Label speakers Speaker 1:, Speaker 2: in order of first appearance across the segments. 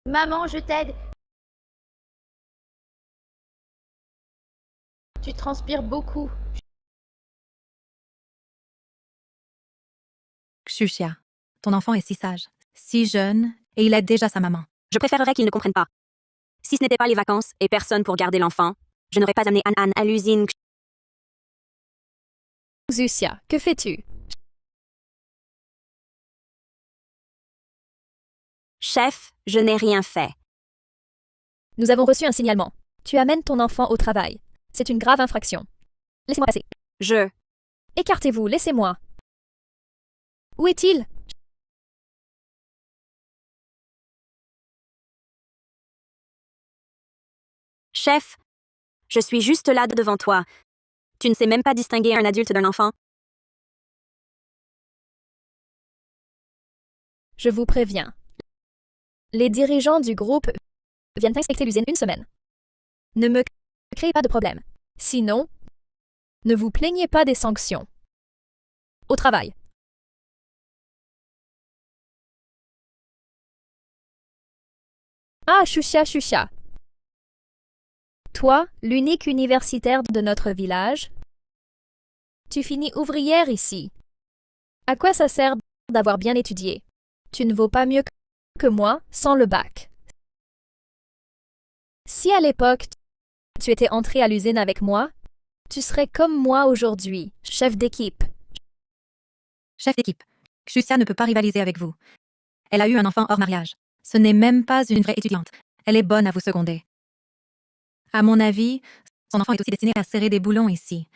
Speaker 1: Maman, je t'aide. Tu transpires beaucoup.
Speaker 2: Xuxia, ton enfant est si sage, si jeune, et il aide déjà sa maman.
Speaker 3: Je préférerais qu'ils ne comprennent pas. Si ce n'était pas les vacances et personne pour garder l'enfant, je n'aurais pas amené Anne à l'usine.
Speaker 4: Xuxia, que fais-tu?
Speaker 3: Chef, je n'ai rien fait.
Speaker 4: Nous avons reçu un signalement. Tu amènes ton enfant au travail. C'est une grave infraction. Laissez-moi passer.
Speaker 3: Je...
Speaker 4: Écartez-vous, laissez-moi. Où est-il?
Speaker 3: Chef, je suis juste là devant toi. Tu ne sais même pas distinguer un adulte d'un enfant.
Speaker 4: Je vous préviens. Les dirigeants du groupe viennent inspecter l'usine une semaine. Ne me créez pas de problème. Sinon, ne vous plaignez pas des sanctions. Au travail. Ah, Xuxia, Xuxia. Toi, l'unique universitaire de notre village, tu finis ouvrière ici. À quoi ça sert d'avoir bien étudié? Tu ne vaux pas mieux que moi sans le bac. Si à l'époque, tu étais entré à l'usine avec moi, tu serais comme moi aujourd'hui, chef d'équipe.
Speaker 2: Chef d'équipe, Xuxia ne peut pas rivaliser avec vous. Elle a eu un enfant hors mariage. Ce n'est même pas une vraie étudiante. Elle est bonne à vous seconder. À mon avis, son enfant est aussi destiné à serrer des boulons ici.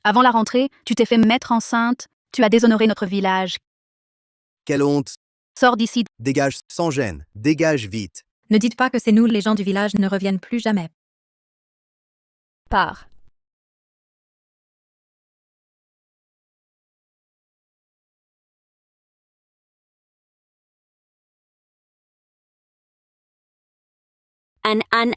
Speaker 5: Avant la rentrée, tu t'es fait mettre enceinte, tu as déshonoré notre village.
Speaker 6: Quelle honte!
Speaker 5: Sors d'ici.
Speaker 6: Dégage sans gêne, dégage vite.
Speaker 2: Ne dites pas que c'est nous, les gens du village, ne reviennent plus jamais.
Speaker 4: Pars.
Speaker 3: Anne.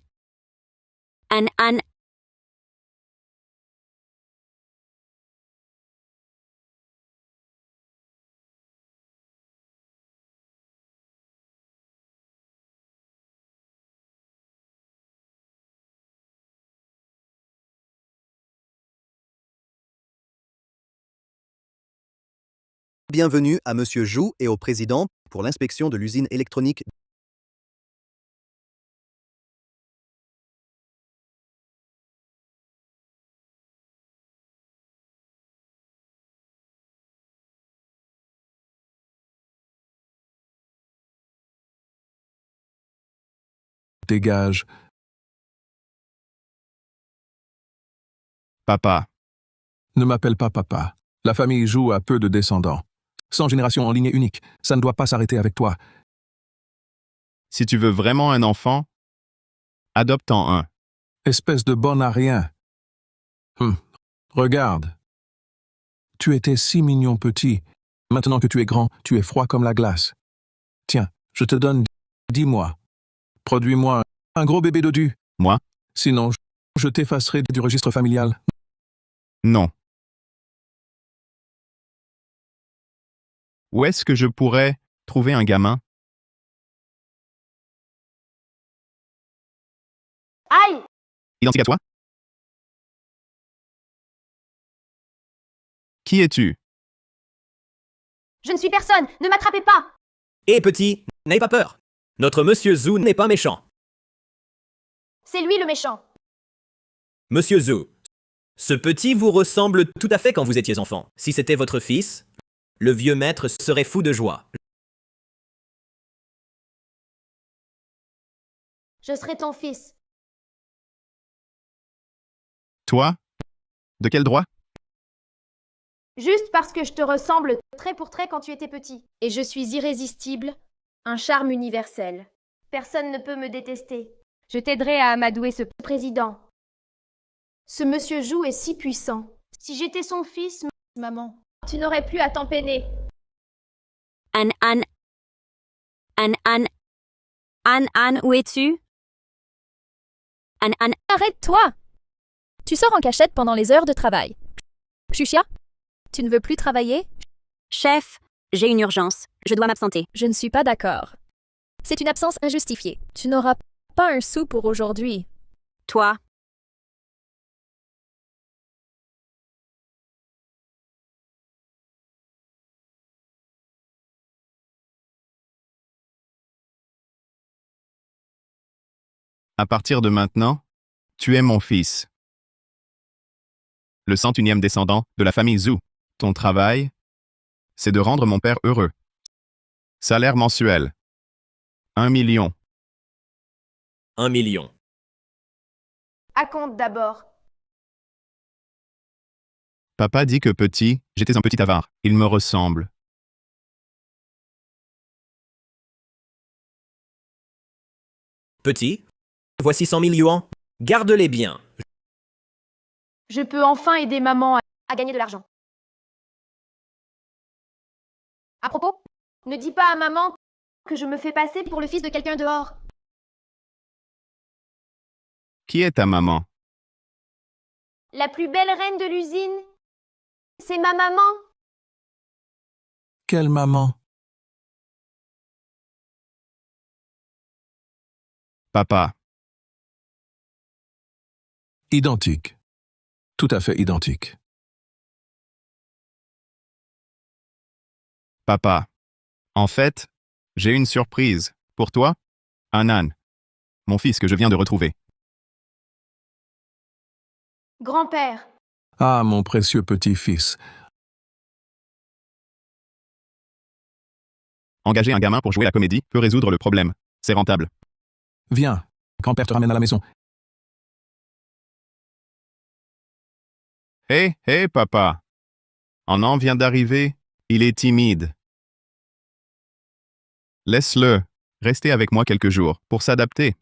Speaker 6: Bienvenue à Monsieur Jou et au président pour l'inspection de l'usine électronique.
Speaker 7: Dégage.
Speaker 8: Papa.
Speaker 7: Ne m'appelle pas papa. La famille joue à peu de descendants. 100 générations en lignée unique. Ça ne doit pas s'arrêter avec toi.
Speaker 8: Si tu veux vraiment un enfant, adopte-en un.
Speaker 7: Espèce de bon à rien. Regarde. Tu étais si mignon petit. Maintenant que tu es grand, tu es froid comme la glace. Tiens, je te donne 10 mois. Produis-moi un gros bébé dodu.
Speaker 8: Moi?
Speaker 7: Sinon, je t'effacerai du registre familial.
Speaker 8: Non. Où est-ce que je pourrais trouver un gamin?
Speaker 1: Aïe!
Speaker 8: Identique à toi? Qui es-tu?
Speaker 1: Je ne suis personne! Ne m'attrapez pas!
Speaker 9: Hé petit, n'aie pas peur. Notre Monsieur Zhou n'est pas méchant.
Speaker 1: C'est lui le méchant.
Speaker 9: Monsieur Zhou, ce petit vous ressemble tout à fait quand vous étiez enfant. Si c'était votre fils, le vieux maître serait fou de joie.
Speaker 1: Je serai ton fils.
Speaker 8: Toi? De quel droit?
Speaker 1: Juste parce que je te ressemble trait pour trait quand tu étais petit. Et je suis irrésistible, un charme universel. Personne ne peut me détester. Je t'aiderai à amadouer ce président. Ce monsieur Jou est si puissant. Si j'étais son fils, maman, tu n'aurais plus à t'en peiner.
Speaker 3: Anne, où es-tu? Anne,
Speaker 4: Arrête-toi! Tu sors en cachette pendant les heures de travail. Xuxia, tu ne veux plus travailler?
Speaker 3: chef, j'ai une urgence. Je dois m'absenter.
Speaker 4: Je ne suis pas d'accord. C'est une absence injustifiée. Tu n'auras pas un sou pour aujourd'hui.
Speaker 3: Toi,
Speaker 8: À partir de maintenant, tu es mon fils. Le 101e descendant de la famille Zhu. Ton travail, c'est de rendre mon père heureux. Salaire mensuel. 1 million.
Speaker 9: 1 million.
Speaker 1: À compte d'abord.
Speaker 8: Papa dit que petit, j'étais un petit avare. Il me ressemble.
Speaker 9: Petit, voici 100 000 yuans. Garde-les bien.
Speaker 1: Je peux enfin aider maman à gagner de l'argent. À propos, ne dis pas à maman que je me fais passer pour le fils de quelqu'un dehors.
Speaker 8: Qui est ta maman?
Speaker 1: La plus belle reine de l'usine, c'est ma maman.
Speaker 7: Quelle maman?
Speaker 8: Papa.
Speaker 7: Identique. Tout à fait identique.
Speaker 8: Papa. En fait, j'ai une surprise. Pour toi, Anan. Mon fils que je viens de retrouver.
Speaker 1: Grand-père,
Speaker 7: Ah, mon précieux petit-fils.
Speaker 8: Engager un gamin pour jouer la comédie peut résoudre le problème. C'est rentable.
Speaker 7: Viens, grand-père te ramène à la maison.
Speaker 8: Hé, hé, papa. Anan vient d'arriver. Il est timide. Laisse-le. Rester avec moi quelques jours pour s'adapter.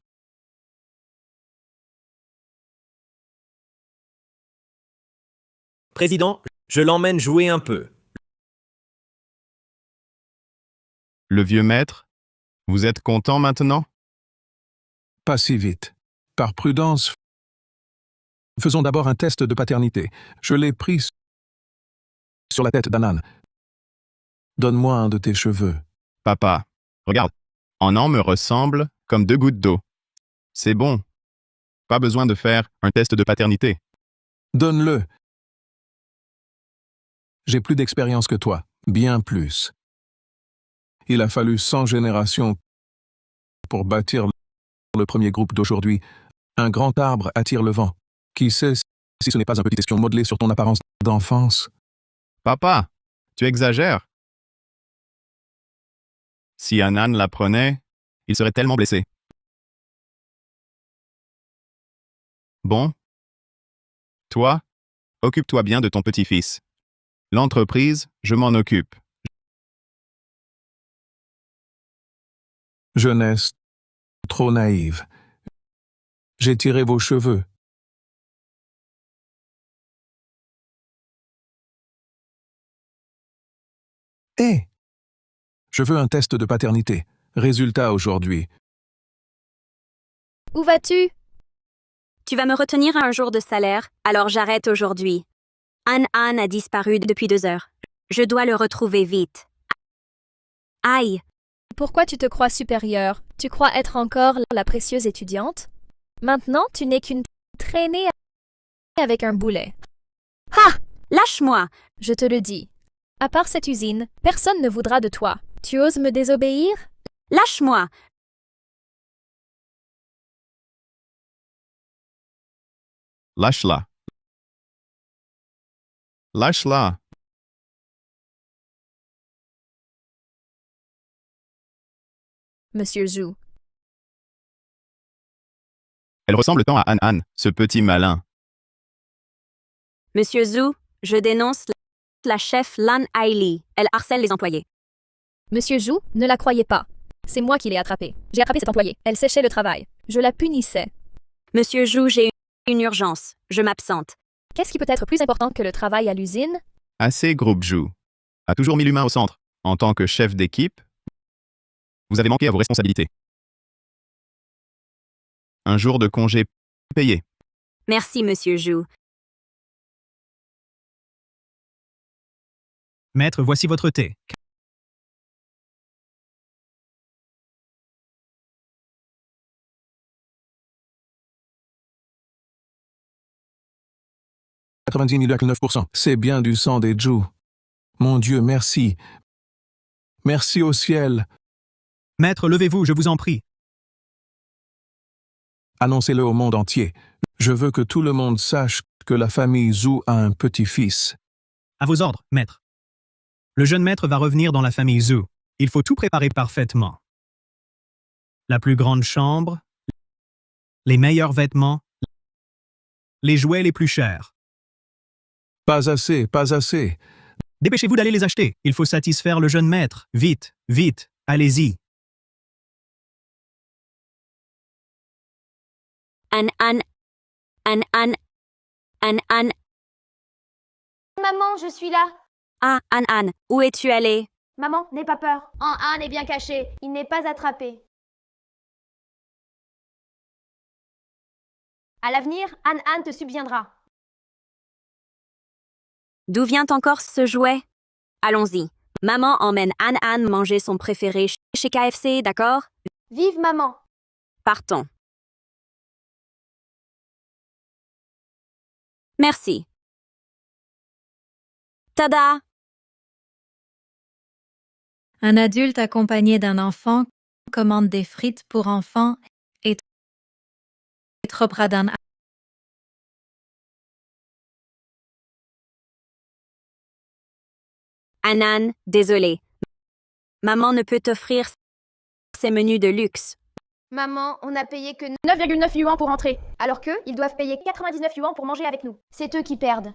Speaker 9: Président, je l'emmène jouer un peu.
Speaker 8: Le vieux maître, vous êtes content maintenant?
Speaker 7: Pas si vite. Par prudence, faisons d'abord un test de paternité. Je l'ai pris sur la tête d'Anan. Donne-moi un de tes cheveux.
Speaker 8: Papa, regarde. Anan me ressemble comme 2 gouttes d'eau. C'est bon. Pas besoin de faire un test de paternité.
Speaker 7: Donne-le. J'ai plus d'expérience que toi, bien plus. Il a fallu 100 générations pour bâtir le premier groupe d'aujourd'hui. Un grand arbre attire le vent. Qui sait si ce n'est pas un petit espion modelé sur ton apparence d'enfance?
Speaker 8: Papa, tu exagères. Si Anan l'apprenait, il serait tellement blessé. Bon. Toi, occupe-toi bien de ton petit-fils. L'entreprise, je m'en occupe.
Speaker 7: Jeunesse, trop naïve. J'ai tiré vos cheveux. Hé! Je veux un test de paternité. Résultat aujourd'hui.
Speaker 4: Où vas-tu?
Speaker 3: tu vas me retenir à un jour de salaire, alors j'arrête aujourd'hui. Anne a disparu depuis 2 heures. Je dois le retrouver vite. Aïe!
Speaker 4: Pourquoi tu te crois supérieure? Tu crois être encore la précieuse étudiante? Maintenant, tu n'es qu'une traînée avec un boulet.
Speaker 3: Ha! Lâche-moi!
Speaker 4: Je te le dis. À part cette usine, personne ne voudra de toi. Tu oses me désobéir?
Speaker 3: Lâche-moi!
Speaker 8: Lâche-la. Lâche-la.
Speaker 4: Monsieur Zhu.
Speaker 8: Elle ressemble tant à Anne, ce petit malin.
Speaker 3: Monsieur Zhu, je dénonce la chef Lan Hailey. Elle harcèle les employés.
Speaker 4: Monsieur Zhu, ne la croyez pas. C'est moi qui l'ai attrapée. J'ai attrapé cette employée. Elle séchait le travail. Je la punissais.
Speaker 3: Monsieur Zhu, j'ai une urgence. Je m'absente.
Speaker 4: Qu'est-ce qui peut être plus important que le travail à l'usine?
Speaker 8: Assez, groupe Zhu. A toujours mis l'humain au centre. En tant que chef d'équipe, vous avez manqué à vos responsabilités. Un jour de congé payé.
Speaker 3: Merci, Monsieur Zhu.
Speaker 9: Maître, voici votre thé.
Speaker 7: « 99,9%. C'est bien du sang des Zhu. Mon Dieu, merci. Merci au ciel.
Speaker 9: Maître, levez-vous, je vous en prie.
Speaker 7: Annoncez-le au monde entier. Je veux que tout le monde sache que la famille Zhu a un petit-fils.
Speaker 9: À vos ordres, maître. Le jeune maître va revenir dans la famille Zhu. Il faut tout préparer parfaitement. La plus grande chambre, les meilleurs vêtements, les jouets les plus chers.
Speaker 7: Pas assez, pas assez.
Speaker 9: Dépêchez-vous d'aller les acheter. Il faut satisfaire le jeune maître. Vite, vite, allez-y.
Speaker 3: An.
Speaker 1: Maman, je suis là.
Speaker 3: Ah, An, où es-tu allée?
Speaker 1: Maman, n'aie pas peur. Han est bien caché. Il n'est pas attrapé. À l'avenir, Han te subviendra.
Speaker 3: D'où vient encore ce jouet? Allons-y. Maman emmène An manger son préféré chez KFC, d'accord?
Speaker 1: Vive maman.
Speaker 3: Partons. Merci. Tada!
Speaker 2: Un adulte accompagné d'un enfant commande des frites pour enfants et trop près d'un
Speaker 3: An, désolé. Maman ne peut t'offrir ces menus de luxe.
Speaker 1: Maman, on n'a payé que 9,9 yuan pour entrer, alors qu'eux, ils doivent payer 99 yuan pour manger avec nous. C'est eux qui perdent.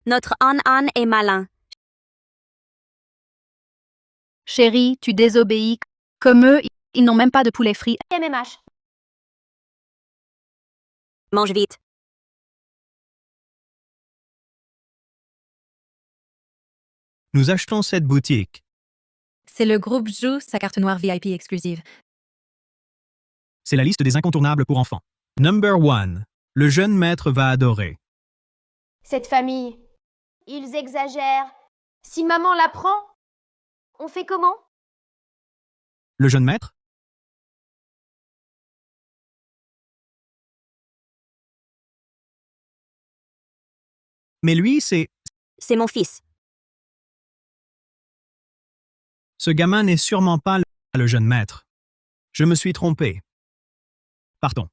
Speaker 3: Notre An est malin.
Speaker 5: Chérie, tu désobéis. Comme eux, ils n'ont même pas de poulet frit.
Speaker 1: MMH.
Speaker 3: Mange vite.
Speaker 9: Nous achetons cette boutique.
Speaker 2: C'est le groupe Zhu, sa carte noire VIP exclusive.
Speaker 9: C'est la liste des incontournables pour enfants. Number 1. Le jeune maître va adorer.
Speaker 1: Cette famille. Ils exagèrent. Si maman l'apprend, on fait comment?
Speaker 9: Le jeune maître? Mais lui, c'est...
Speaker 3: C'est mon fils.
Speaker 9: Ce gamin n'est sûrement pas le jeune maître. Je me suis trompé. Partons.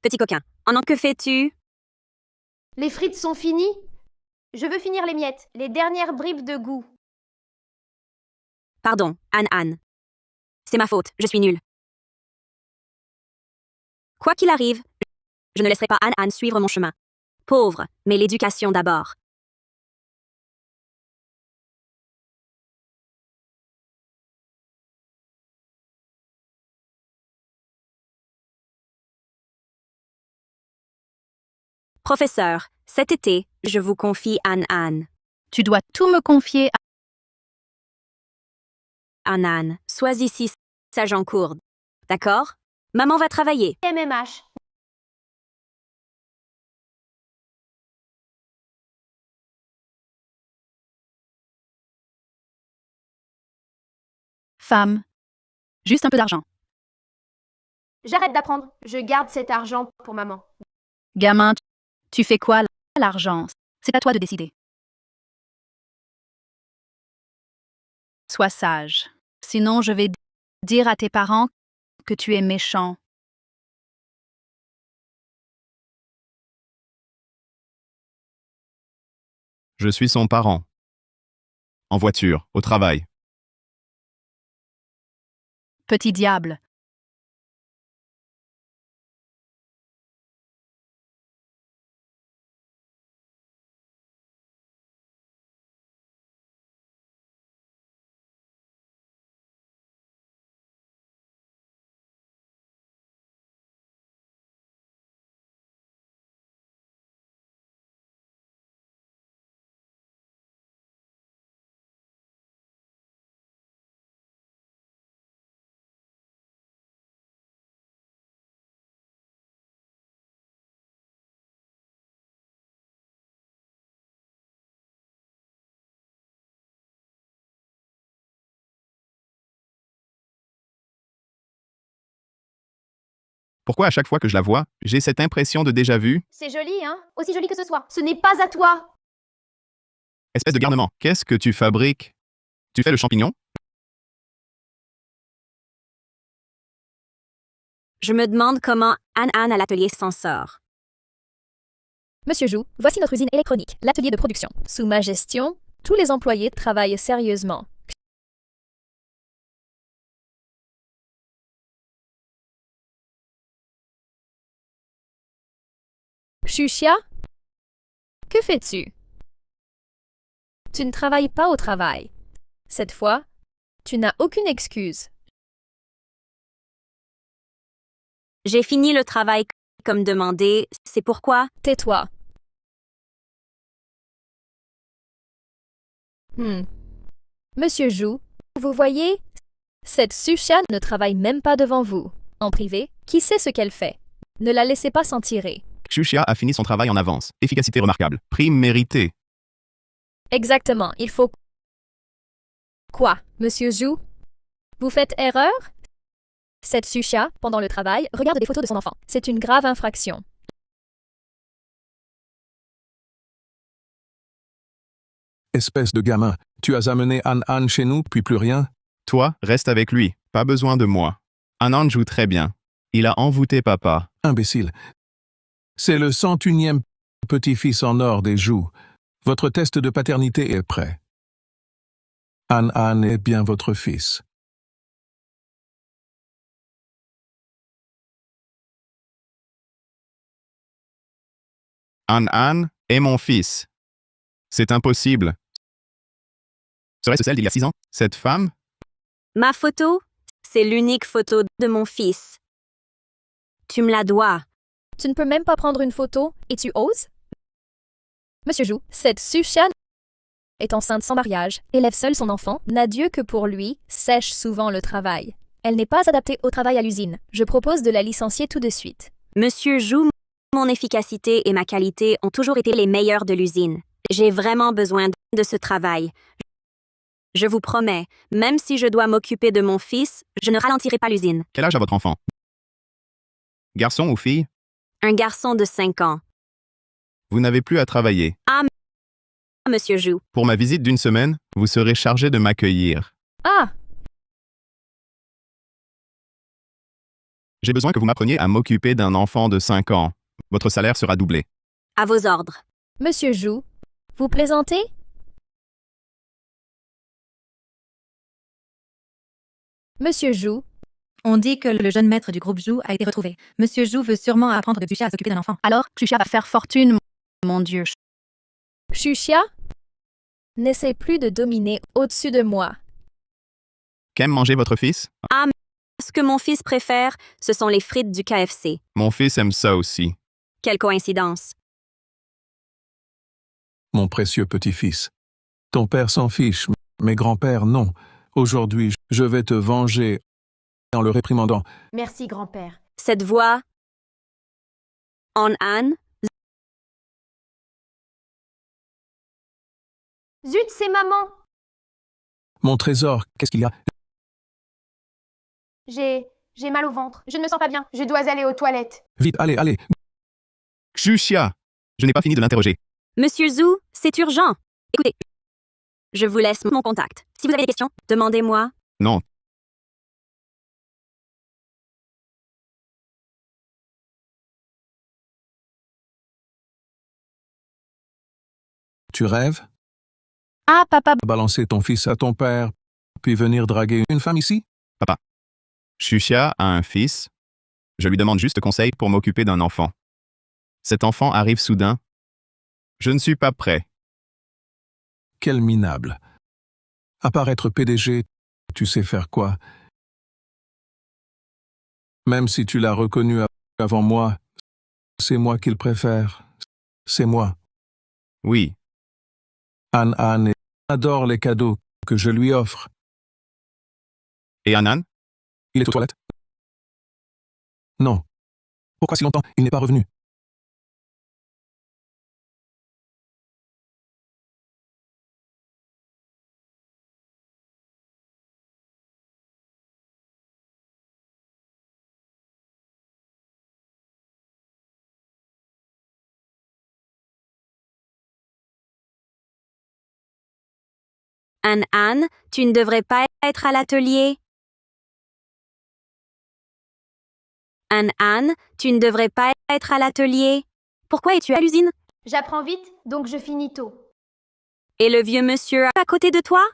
Speaker 3: Petit coquin. Que fais-tu?
Speaker 1: Les frites sont finies? Je veux finir les miettes, les dernières bribes de goût.
Speaker 3: Pardon, An. C'est ma faute, je suis nulle. Quoi qu'il arrive, je ne laisserai pas An suivre mon chemin. Pauvre, mais l'éducation d'abord. Professeur, cet été, je vous confie An.
Speaker 5: Tu dois tout me confier à
Speaker 3: An, sois ici, sage en cours. D'accord? Maman va travailler.
Speaker 1: MMH.
Speaker 5: femme. Juste un peu d'argent.
Speaker 1: J'arrête d'apprendre. Je garde cet argent pour maman.
Speaker 5: Gamin, tu fais quoi l'argent? C'est à toi de décider. Sois sage. Sinon, je vais dire à tes parents que tu es méchant.
Speaker 8: Je suis son parent. En voiture, au travail.
Speaker 5: Petit diable.
Speaker 8: Pourquoi à chaque fois que je la vois, j'ai cette impression de déjà-vu?
Speaker 1: C'est joli, hein? Aussi joli que ce soit. Ce n'est pas à toi.
Speaker 8: Espèce de garnement. Qu'est-ce que tu fabriques? Tu fais le champignon?
Speaker 3: Je me demande comment Anne à l'atelier s'en sort.
Speaker 4: Monsieur Jou, voici notre usine électronique, l'atelier de production. Sous ma gestion, tous les employés travaillent sérieusement. Xuxia, que fais-tu? Tu ne travailles pas au travail. Cette fois, tu n'as aucune excuse.
Speaker 3: J'ai fini le travail comme demandé, c'est pourquoi
Speaker 4: Tais-toi. Monsieur Jou, vous voyez, cette Xuxia ne travaille même pas devant vous. En privé, qui sait ce qu'elle fait? Ne la laissez pas s'en tirer.
Speaker 8: Xuxia a fini son travail en avance. Efficacité remarquable. Prime méritée.
Speaker 4: Exactement, il faut... Quoi, Monsieur Jou? Vous faites erreur? Cette Xuxia, pendant le travail, regarde des photos de son enfant. C'est une grave infraction.
Speaker 7: Espèce de gamin, tu as amené Anne chez nous, puis plus rien?
Speaker 8: Toi, reste avec lui. Pas besoin de moi. Anand joue très bien. Il a envoûté papa.
Speaker 7: Imbécile. C'est le 101e petit-fils en or des Jou. Votre test de paternité est prêt. Anne est bien votre fils.
Speaker 8: Anne est mon fils. C'est impossible. Serait-ce celle d'il y a 6 ans? Cette femme?
Speaker 3: Ma photo, c'est l'unique photo de mon fils. Tu me la dois.
Speaker 4: Tu ne peux même pas prendre une photo et tu oses? Monsieur Jou, cette Xuxia est enceinte sans mariage, élève seule son enfant, n'a Dieu que pour lui, sèche souvent le travail. Elle n'est pas adaptée au travail à l'usine. Je propose de la licencier tout de suite.
Speaker 3: Monsieur Jou, mon efficacité et ma qualité ont toujours été les meilleures de l'usine. J'ai vraiment besoin de ce travail. Je vous promets, même si je dois m'occuper de mon fils, je ne ralentirai pas l'usine.
Speaker 8: Quel âge a votre enfant? Garçon ou fille?
Speaker 3: Un garçon de 5 ans.
Speaker 8: Vous n'avez plus à travailler.
Speaker 3: Monsieur Jou.
Speaker 8: Pour ma visite d'une semaine, vous serez chargé de m'accueillir.
Speaker 4: Ah!
Speaker 8: J'ai besoin que vous m'appreniez à m'occuper d'un enfant de 5 ans. Votre salaire sera doublé.
Speaker 3: À vos ordres.
Speaker 4: Monsieur Jou, vous plaisantez? Monsieur Jou,
Speaker 2: On dit que le jeune maître du groupe Jou a été retrouvé. Monsieur Jou veut sûrement apprendre que Xuxia à s'occuper d'un enfant.
Speaker 5: Alors, Xuxia va faire fortune, mon Dieu.
Speaker 4: Xuxia, n'essaie plus de dominer au-dessus de moi.
Speaker 8: Qu'aime manger votre fils?
Speaker 3: Ce que mon fils préfère, ce sont les frites du KFC.
Speaker 8: Mon fils aime ça aussi.
Speaker 3: Quelle coïncidence.
Speaker 7: Mon précieux petit-fils. Ton père s'en fiche, mais grand-père non. Aujourd'hui, je vais te venger en le réprimandant.
Speaker 1: Merci, grand-père.
Speaker 3: Cette voix... En Anne,
Speaker 1: Zut, c'est maman.
Speaker 7: Mon trésor, qu'est-ce qu'il y a?
Speaker 1: J'ai mal au ventre. Je ne me sens pas bien. Je dois aller aux toilettes.
Speaker 7: Vite, allez, allez.
Speaker 8: Xuxia! Je n'ai pas fini de l'interroger.
Speaker 3: Monsieur Zou, c'est urgent. Écoutez, je vous laisse mon contact. Si vous avez des questions, demandez-moi.
Speaker 8: Non.
Speaker 7: Tu rêves?
Speaker 5: Ah, papa,
Speaker 7: Balancer ton fils à ton père, puis venir draguer une femme ici?
Speaker 8: Papa. Xuxia a un fils. Je lui demande juste conseil pour m'occuper d'un enfant. Cet enfant arrive soudain. Je ne suis pas prêt.
Speaker 7: Quel minable. À part être PDG, tu sais faire quoi? Même si tu l'as reconnu avant moi, c'est moi qu'il préfère. C'est moi.
Speaker 8: Oui.
Speaker 7: Anne adore les cadeaux que je lui offre.
Speaker 8: Et Anan?
Speaker 7: Il est aux toilettes? Non. Pourquoi si longtemps il n'est pas revenu?
Speaker 3: Anne, tu ne devrais pas être à l'atelier. Anne, tu ne devrais pas être à l'atelier. Pourquoi es-tu à l'usine?
Speaker 1: J'apprends vite, donc je finis tôt.
Speaker 3: Et le vieux monsieur à côté de toi?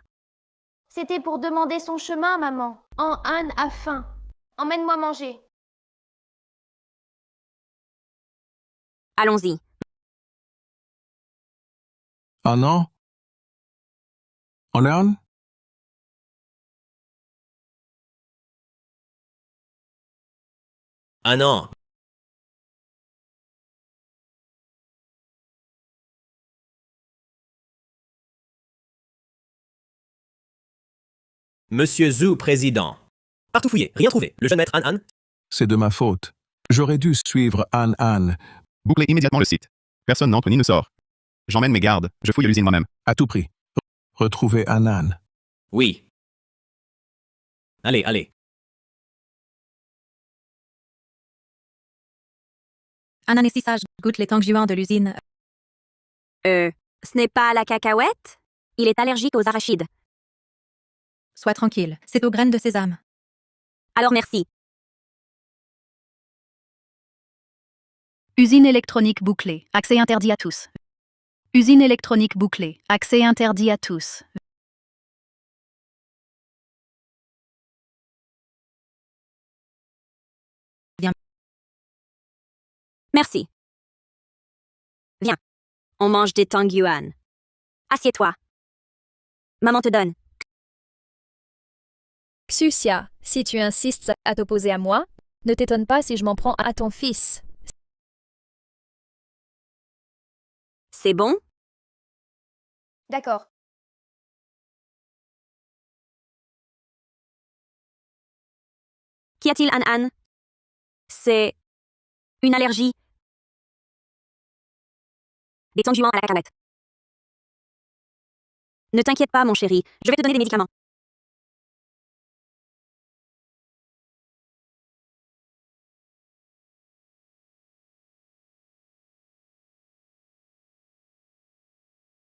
Speaker 1: C'était pour demander son chemin, maman. Anne a faim. Emmène-moi manger.
Speaker 3: Allons-y.
Speaker 7: Ah non? Anne?
Speaker 10: Ah non. Monsieur Zhu, président. Partout fouillé, rien trouvé. Le jeune maître Anne.
Speaker 7: C'est de ma faute. J'aurais dû suivre Anne.
Speaker 8: Bouclez immédiatement le site. Personne n'entre ni ne sort. J'emmène mes gardes, je fouille l'usine moi-même.
Speaker 7: À tout prix. Retrouver Anne.
Speaker 10: Oui. Allez.
Speaker 2: Anan est si sage, goûte les tangjuans de l'usine.
Speaker 3: Ce n'est pas à la cacahuète? Il est allergique aux arachides.
Speaker 2: Sois tranquille, c'est aux graines de sésame.
Speaker 3: Alors merci.
Speaker 5: Usine électronique bouclée. Accès interdit à tous. Usine électronique bouclée. Accès interdit à tous.
Speaker 3: Merci. Viens. On mange des tangyuan. Assieds-toi. Maman te donne.
Speaker 4: Xuxia, si tu insistes à t'opposer à moi, ne t'étonne pas si je m'en prends à ton fils.
Speaker 3: C'est bon?
Speaker 1: D'accord.
Speaker 3: Qu'y a-t-il, Anne? C'est une allergie. Des tangyuans à la cacahuète. Ne t'inquiète pas, mon chéri, je vais te donner des médicaments.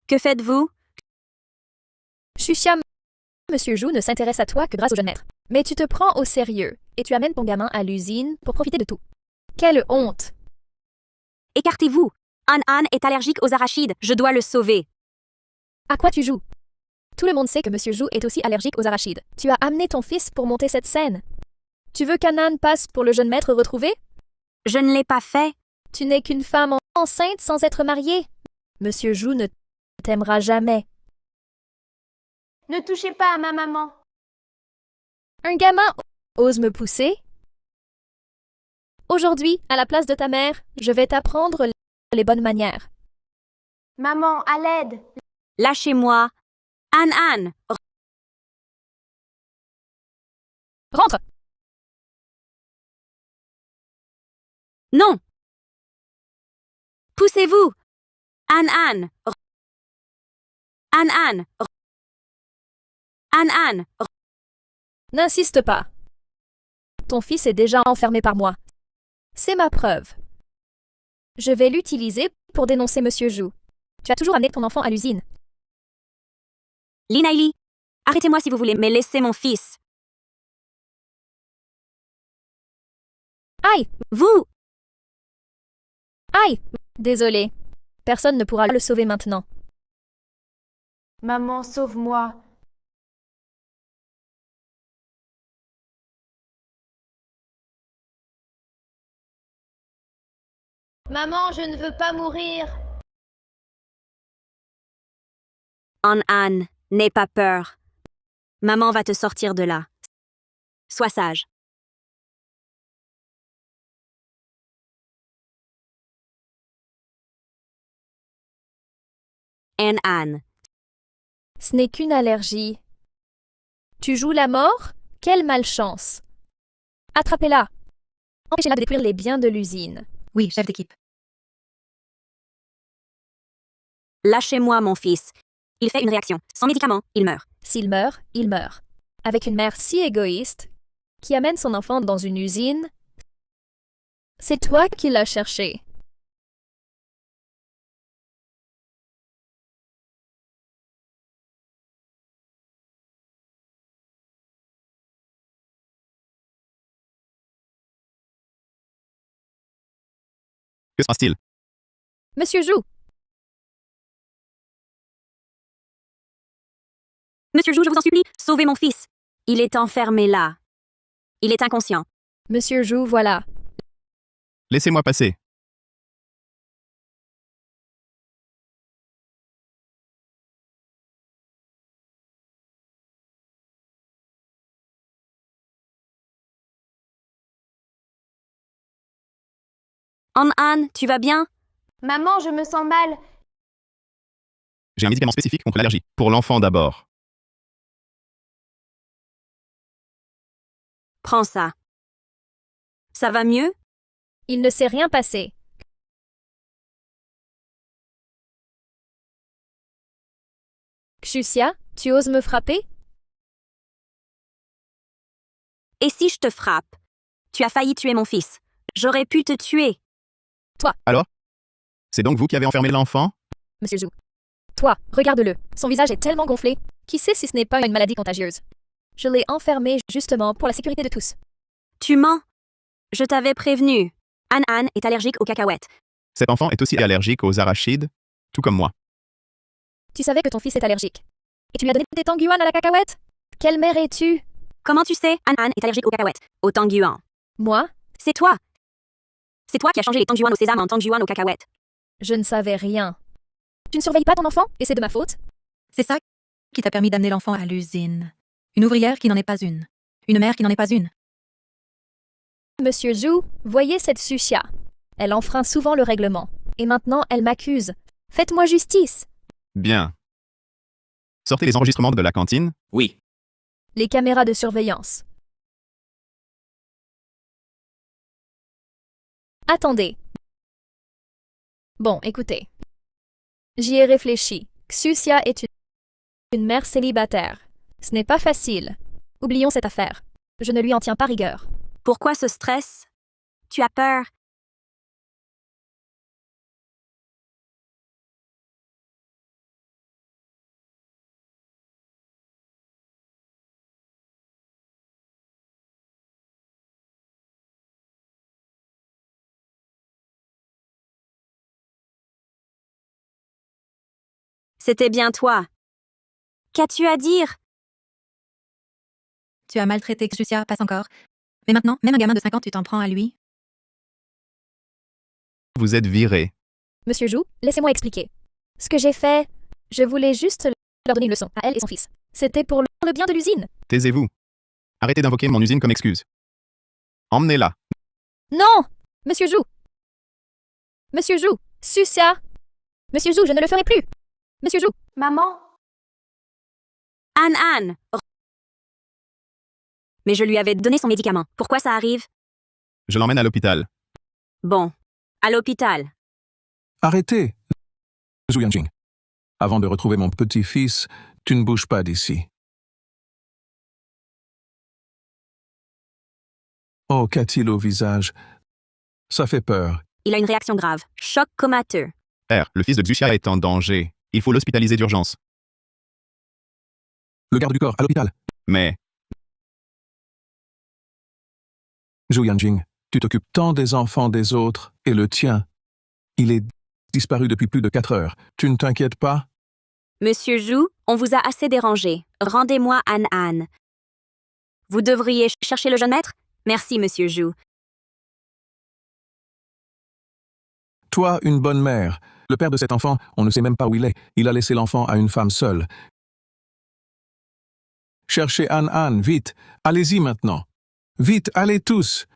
Speaker 3: Que faites-vous?
Speaker 4: Xuxia, Monsieur Zhu ne s'intéresse à toi que grâce au jeune maître. Mais tu te prends au sérieux et tu amènes ton gamin à l'usine pour profiter de tout. Quelle honte!
Speaker 3: Écartez-vous. Anne est allergique aux arachides. Je dois le sauver.
Speaker 4: À quoi tu joues? Tout le monde sait que Monsieur Zhu est aussi allergique aux arachides. Tu as amené ton fils pour monter cette scène. Tu veux qu'Anan passe pour le jeune maître retrouvé?
Speaker 3: Je ne l'ai pas fait.
Speaker 4: Tu n'es qu'une femme enceinte sans être mariée. Monsieur Zhu ne t'aimera jamais.
Speaker 1: Ne touchez pas à ma maman.
Speaker 4: Un gamin ose me pousser? Aujourd'hui, à la place de ta mère, je vais t'apprendre les bonnes manières.
Speaker 1: Maman, à l'aide.
Speaker 3: Lâchez-moi. Anne.
Speaker 4: Rentre!
Speaker 3: Non. Poussez-vous. Anne. Anne.
Speaker 4: N'insiste pas. Ton fils est déjà enfermé par moi. C'est ma preuve. Je vais l'utiliser pour dénoncer Monsieur Zhu. Tu as toujours amené ton enfant à l'usine.
Speaker 3: Linaili, arrêtez-moi si vous voulez, mais laissez mon fils.
Speaker 4: Aïe!
Speaker 3: Vous!
Speaker 4: Aïe! Désolé. Personne ne pourra le sauver maintenant.
Speaker 1: Maman, sauve-moi. Maman, je ne veux pas mourir.
Speaker 3: Anne, n'aie pas peur. Maman va te sortir de là. Sois sage. Anne.
Speaker 4: Ce n'est qu'une allergie. Tu joues la mort? Quelle malchance! Attrapez-la! Empêchez-la de détruire les biens de l'usine.
Speaker 2: Oui, chef d'équipe.
Speaker 3: Lâchez-moi, mon fils. Il fait une réaction. Sans médicaments, il meurt.
Speaker 4: S'il meurt, il meurt. Avec une mère si égoïste, qui amène son enfant dans une usine, c'est toi qui l'as cherché.
Speaker 8: Que se passe-t-il?
Speaker 4: Monsieur Zhu,
Speaker 3: Monsieur Zhu, je vous en supplie, sauvez mon fils. Il est enfermé là. Il est inconscient.
Speaker 4: Monsieur Zhu, voilà.
Speaker 8: Laissez-moi passer.
Speaker 3: An, tu vas bien?
Speaker 1: Maman, je me sens mal.
Speaker 8: J'ai un médicament spécifique contre l'allergie. Pour l'enfant d'abord.
Speaker 3: Prends ça. Ça va mieux?
Speaker 4: Il ne s'est rien passé. Xuxia, tu oses me frapper?
Speaker 3: Et si je te frappe? Tu as failli tuer mon fils. J'aurais pu te tuer.
Speaker 8: Alors? C'est donc vous qui avez enfermé l'enfant?
Speaker 4: Monsieur Zhu. Toi, regarde-le. Son visage est tellement gonflé. Qui sait si ce n'est pas une maladie contagieuse? Je l'ai enfermé justement pour la sécurité de tous.
Speaker 3: Tu mens. Je t'avais prévenu. An est allergique aux cacahuètes.
Speaker 8: Cet enfant est aussi allergique aux arachides, tout comme moi.
Speaker 4: Tu savais que ton fils est allergique. Et tu lui as donné des tanguan à la cacahuète? Quelle mère es-tu?
Speaker 3: Comment tu sais? An est allergique aux cacahuètes. Aux tanguan.
Speaker 4: Moi?
Speaker 3: C'est toi. C'est toi qui as changé les tanguan au sésame en tanguan aux cacahuètes.
Speaker 4: Je ne savais rien. Tu ne surveilles pas ton enfant et c'est de ma faute?
Speaker 2: C'est ça qui t'a permis d'amener l'enfant à l'usine. Une ouvrière qui n'en est pas une. Une mère qui n'en est pas une.
Speaker 4: Monsieur Zhu, voyez cette Xuxia. Elle enfreint souvent le règlement. Et maintenant, elle m'accuse. Faites-moi justice.
Speaker 8: Bien. Sortez les enregistrements de la cantine.
Speaker 10: Oui.
Speaker 4: Les caméras de surveillance. Attendez. Bon, écoutez. J'y ai réfléchi. Xuxia est une mère célibataire. Ce n'est pas facile. Oublions cette affaire. Je ne lui en tiens pas rigueur.
Speaker 3: Pourquoi ce stress? Tu as peur? C'était bien toi. Qu'as-tu à dire?
Speaker 2: Tu as maltraité Xuxia, passe encore. Mais maintenant, même un gamin de 5 ans, tu t'en prends à lui.
Speaker 8: Vous êtes viré.
Speaker 4: Monsieur Zhu, laissez-moi expliquer. Ce que j'ai fait, je voulais juste leur donner une leçon à elle et son fils. C'était pour le bien de l'usine.
Speaker 8: Taisez-vous. Arrêtez d'invoquer mon usine comme excuse. Emmenez-la.
Speaker 4: Non! Monsieur Zhu! Monsieur Zhu! Xuxia! Monsieur Zhu, je ne le ferai plus! Monsieur Zhu!
Speaker 1: Maman,
Speaker 3: An. Mais je lui avais donné son médicament. Pourquoi ça arrive?
Speaker 8: Je l'emmène à l'hôpital.
Speaker 3: Bon. À l'hôpital.
Speaker 7: Arrêtez, Zhu Yanjing. Avant de retrouver mon petit-fils, tu ne bouges pas d'ici. Oh, qu'a-t-il au visage? Ça fait peur.
Speaker 3: Il a une réaction grave. Choc comateux.
Speaker 8: Père, le fils de Xuxia est en danger. Il faut l'hospitaliser d'urgence.
Speaker 7: Le garde du corps, à l'hôpital.
Speaker 8: Mais,
Speaker 7: Zhu Yanjing, tu t'occupes tant des enfants des autres, et le tien. Il est disparu depuis plus de 4 heures. Tu ne t'inquiètes pas?
Speaker 3: Monsieur Zhu, on vous a assez dérangé. Rendez-moi An. Vous devriez chercher le jeune maître? Merci, monsieur Zhu.
Speaker 7: Toi, une bonne mère. Le père de cet enfant, on ne sait même pas où il est. Il a laissé l'enfant à une femme seule. Cherchez An, vite. Allez-y maintenant. Vite, allez tous.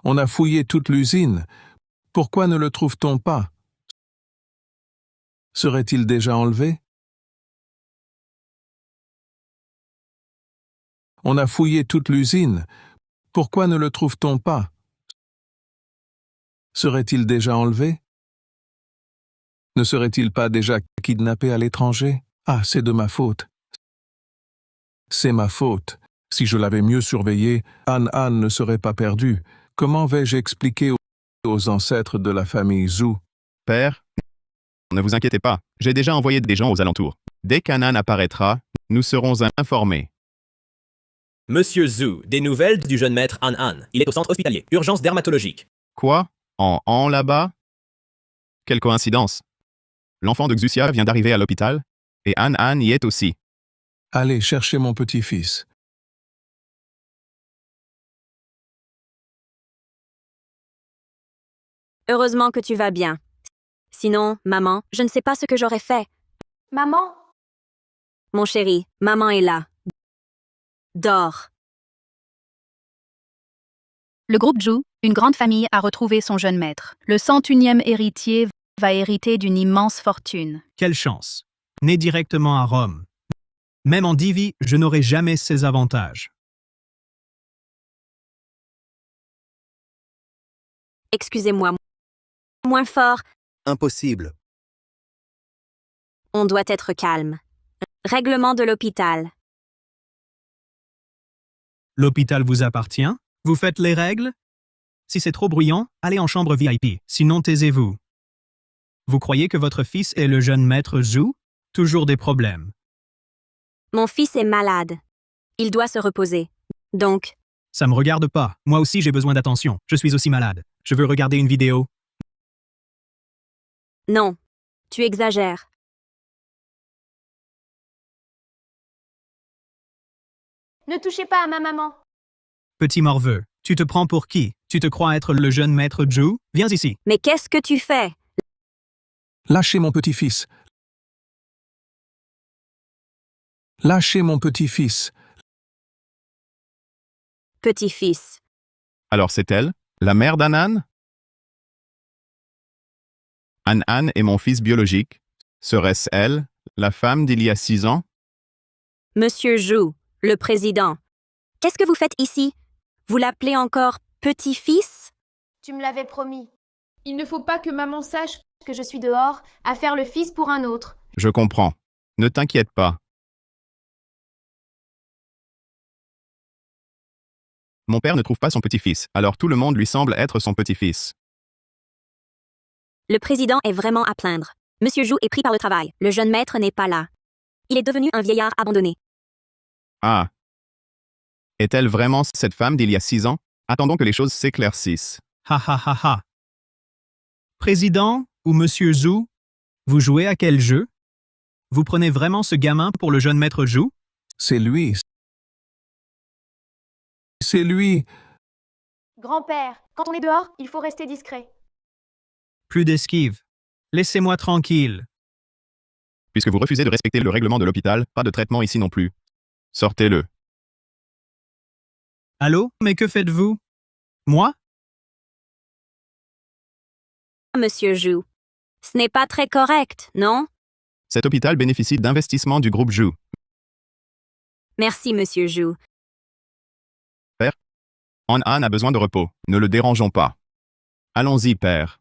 Speaker 7: On a fouillé toute l'usine. Pourquoi ne le trouve-t-on pas? Serait-il déjà enlevé? On a fouillé toute l'usine. Pourquoi ne le trouve-t-on pas? Serait-il déjà enlevé? Ne serait-il pas déjà kidnappé à l'étranger? Ah, c'est de ma faute. C'est ma faute. Si je l'avais mieux surveillé, An ne serait pas perdu. Comment vais-je expliquer aux ancêtres de la famille Zhu?
Speaker 8: père, ne vous inquiétez pas. J'ai déjà envoyé des gens aux alentours. Dès qu'Anan apparaîtra, nous serons informés.
Speaker 10: Monsieur Zhu, des nouvelles du jeune maître Han. Il est au centre hospitalier. Urgence dermatologique.
Speaker 8: Quoi? En là-bas? Quelle coïncidence. L'enfant de Xuxia vient d'arriver à l'hôpital, et Han y est aussi.
Speaker 7: Allez chercher mon petit-fils.
Speaker 3: Heureusement que tu vas bien. Sinon, maman, je ne sais pas ce que j'aurais fait.
Speaker 1: Maman?
Speaker 3: Mon chéri, maman est là. Dors.
Speaker 5: Le groupe Zhu, une grande famille, a retrouvé son jeune maître. Le 101e héritier va hériter d'une immense fortune.
Speaker 9: Quelle chance. Né directement à Rome. Même en 10 vies, je n'aurai jamais ces avantages.
Speaker 3: Excusez-moi. Moins fort,
Speaker 6: Impossible.
Speaker 3: on doit être calme. Règlement de l'hôpital.
Speaker 9: L'hôpital vous appartient? Vous faites les règles? Si c'est trop bruyant, allez en chambre VIP, sinon taisez-vous. Vous croyez que votre fils est le jeune maître Zhu? Toujours des problèmes.
Speaker 3: Mon fils est malade. Il doit se reposer. Donc,
Speaker 9: Ça me regarde pas. Moi aussi j'ai besoin d'attention. Je suis aussi malade. Je veux regarder une vidéo.
Speaker 3: non. Tu exagères.
Speaker 1: Ne touchez pas à ma maman.
Speaker 9: Petit morveux, tu te prends pour qui? Tu te crois être le jeune maître Zhu? Viens ici.
Speaker 3: Mais qu'est-ce que tu fais?
Speaker 7: Lâchez mon petit-fils. Lâchez mon petit-fils.
Speaker 3: Petit-fils.
Speaker 8: Alors c'est elle, la mère d'Han? Han est mon fils biologique. Serait-ce elle, la femme d'il y a 6 ans?
Speaker 3: Monsieur Zhu, le président. Qu'est-ce que vous faites ici? Vous l'appelez encore petit-fils?
Speaker 1: Tu me l'avais promis. Il ne faut pas que maman sache que je suis dehors à faire le fils pour un autre.
Speaker 8: Je comprends. Ne t'inquiète pas. Mon père ne trouve pas son petit-fils, alors tout le monde lui semble être son petit-fils.
Speaker 3: Le président est vraiment à plaindre. Monsieur Zhu est pris par le travail. Le jeune maître n'est pas là. Il est devenu un vieillard abandonné.
Speaker 8: Ah. Est-elle vraiment cette femme d'il y a 6 ans? Attendons que les choses s'éclaircissent.
Speaker 9: Ha ha ha ha. Président ou Monsieur Zhu? Vous jouez à quel jeu? Vous prenez vraiment ce gamin pour le jeune maître Zhu?
Speaker 7: C'est lui. C'est lui.
Speaker 1: Grand-père, quand on est dehors, il faut rester discret.
Speaker 9: Plus d'esquive. Laissez-moi tranquille.
Speaker 8: Puisque vous refusez de respecter le règlement de l'hôpital, pas de traitement ici non plus. Sortez-le.
Speaker 9: Allô? Mais que faites-vous? Moi?
Speaker 3: Monsieur Zhu. Ce n'est pas très correct, non?
Speaker 8: Cet hôpital bénéficie d'investissements du groupe Zhu.
Speaker 3: Merci, Monsieur Zhu.
Speaker 8: Han a besoin de repos. Ne le dérangeons pas. Allons-y, père.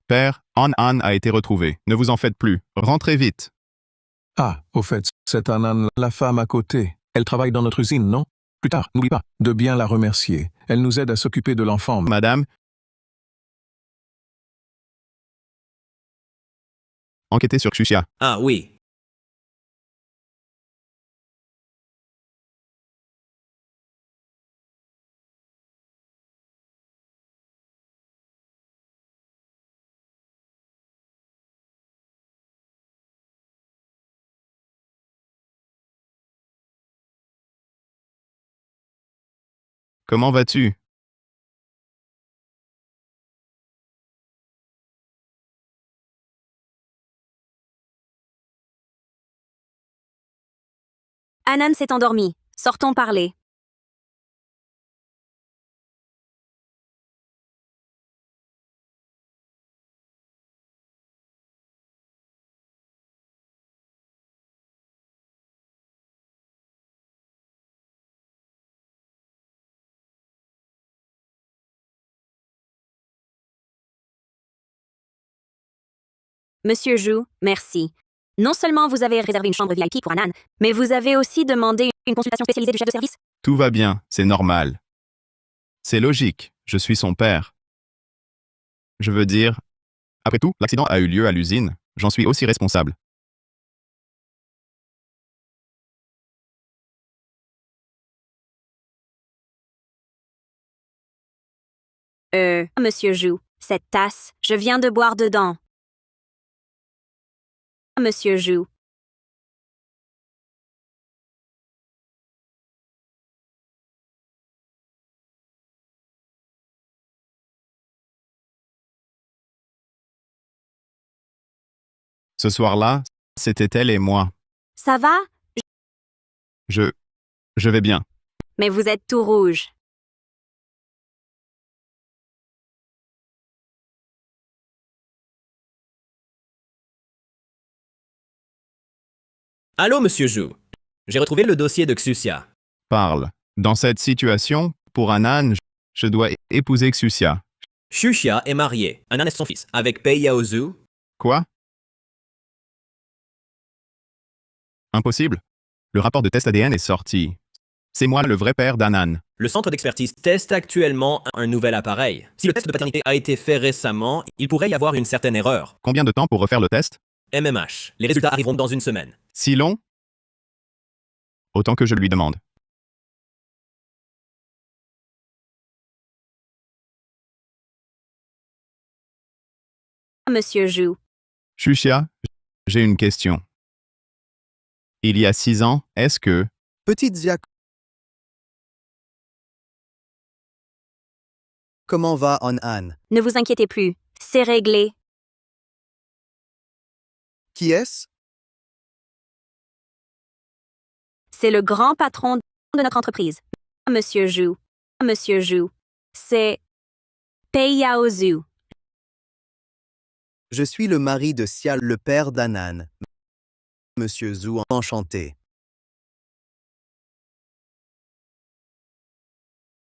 Speaker 8: Père, Han a été retrouvé. Ne vous en faites plus. Rentrez vite.
Speaker 7: Ah, au fait, c'est Anan, la femme à côté. Elle travaille dans notre usine, non? Plus tard, n'oublie pas de bien la remercier. Elle nous aide à s'occuper de l'enfant.
Speaker 8: Madame, enquêtez sur Xuxia.
Speaker 10: Ah oui.
Speaker 8: Comment vas-tu?
Speaker 3: Anan s'est endormi. Sortons parler. Monsieur Zhu, merci. Non seulement vous avez réservé une chambre VIP pour Anan, mais vous avez aussi demandé une consultation spécialisée du chef de service.
Speaker 8: Tout va bien, c'est normal. C'est logique, je suis son père. Je veux dire, Après tout, l'accident a eu lieu à l'usine. J'en suis aussi responsable.
Speaker 3: Monsieur Zhu, cette tasse, je viens de boire dedans. Monsieur Zhu.
Speaker 8: Ce soir-là, c'était elle et moi.
Speaker 3: Ça va?
Speaker 8: Je vais bien.
Speaker 3: Mais vous êtes tout rouge.
Speaker 10: Allô, monsieur Zhu. J'ai retrouvé le dossier de Xuxia.
Speaker 8: Parle. Dans cette situation, pour Anan, je dois épouser Xuxia.
Speaker 10: Xuxia est mariée, Anan est son fils, avec Pei Yaozhu.
Speaker 8: Quoi? Impossible. Le rapport de test ADN est sorti. C'est moi le vrai père d'Anan.
Speaker 10: Le centre d'expertise teste actuellement un nouvel appareil. Si le test de paternité a été fait récemment, il pourrait y avoir une certaine erreur.
Speaker 8: Combien de temps pour refaire le test?
Speaker 10: MMH. Les résultats arriveront dans une semaine.
Speaker 8: Si long? Autant que je lui demande.
Speaker 3: Monsieur Zhu.
Speaker 8: Xuxia, j'ai une question. Il y a 6 ans, est-ce que...
Speaker 6: Petite Zia. Comment va An?
Speaker 3: Ne vous inquiétez plus. C'est réglé.
Speaker 6: Qui est-ce?
Speaker 3: C'est le grand patron de notre entreprise. Monsieur Zhu. Monsieur Zhu. C'est Pei Yaozhu.
Speaker 6: Je suis le mari de Xia, le père d'Anan. Monsieur Zhu, enchanté.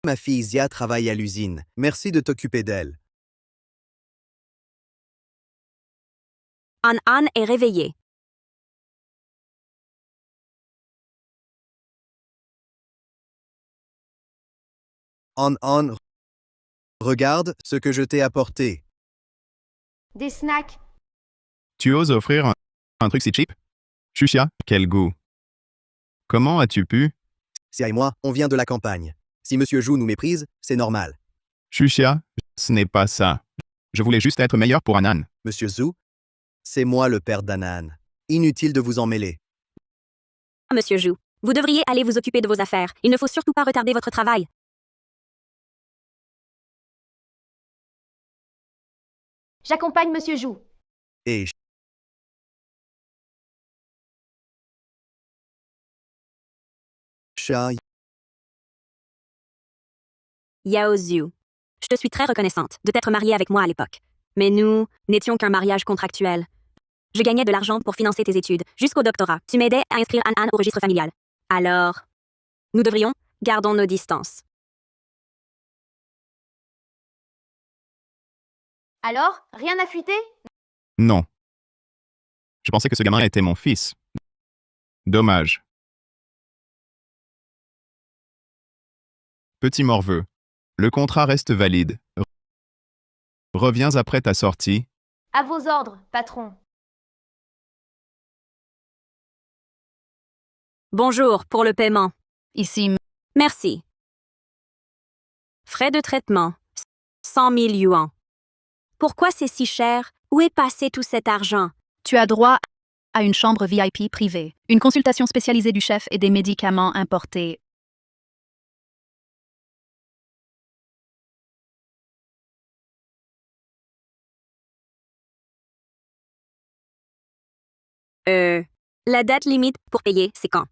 Speaker 6: Ma fille Zia travaille à l'usine. Merci de t'occuper d'elle.
Speaker 3: An est réveillé.
Speaker 6: An, regarde ce que je t'ai apporté.
Speaker 1: Des snacks.
Speaker 8: Tu oses offrir un truc si cheap? Xuxia, quel goût. Comment as-tu pu?
Speaker 6: Xia et moi, on vient de la campagne. Si Monsieur Zhu nous méprise, c'est normal.
Speaker 8: Xuxia, ce n'est pas ça. Je voulais juste être meilleur pour Anan.
Speaker 6: Monsieur Zhu, c'est moi le père d'Anan. Inutile de vous en mêler.
Speaker 3: Monsieur Zhu. Vous devriez aller vous occuper de vos affaires. Il ne faut surtout pas retarder votre travail.
Speaker 1: J'accompagne Monsieur Zhu.
Speaker 6: Et Xia,
Speaker 3: Yaozhu. Je te suis très reconnaissante de t'être mariée avec moi à l'époque. Mais nous n'étions qu'un mariage contractuel. Je gagnais de l'argent pour financer tes études, jusqu'au doctorat. Tu m'aidais à inscrire An au registre familial. Alors, nous devrions, gardons nos distances.
Speaker 1: Alors, rien n'a fuité?
Speaker 8: Non. Je pensais que ce gamin était mon fils. Dommage. Petit morveux. Le contrat reste valide. Reviens après ta sortie.
Speaker 1: À vos ordres, patron.
Speaker 3: Bonjour pour le paiement.
Speaker 5: Ici,
Speaker 3: Merci. Frais de traitement. 100 000 yuans. Pourquoi c'est si cher? Où est passé tout cet argent?
Speaker 5: tu as droit à une chambre VIP privée, une consultation spécialisée du chef et des médicaments importés.
Speaker 3: La date limite pour payer, c'est quand?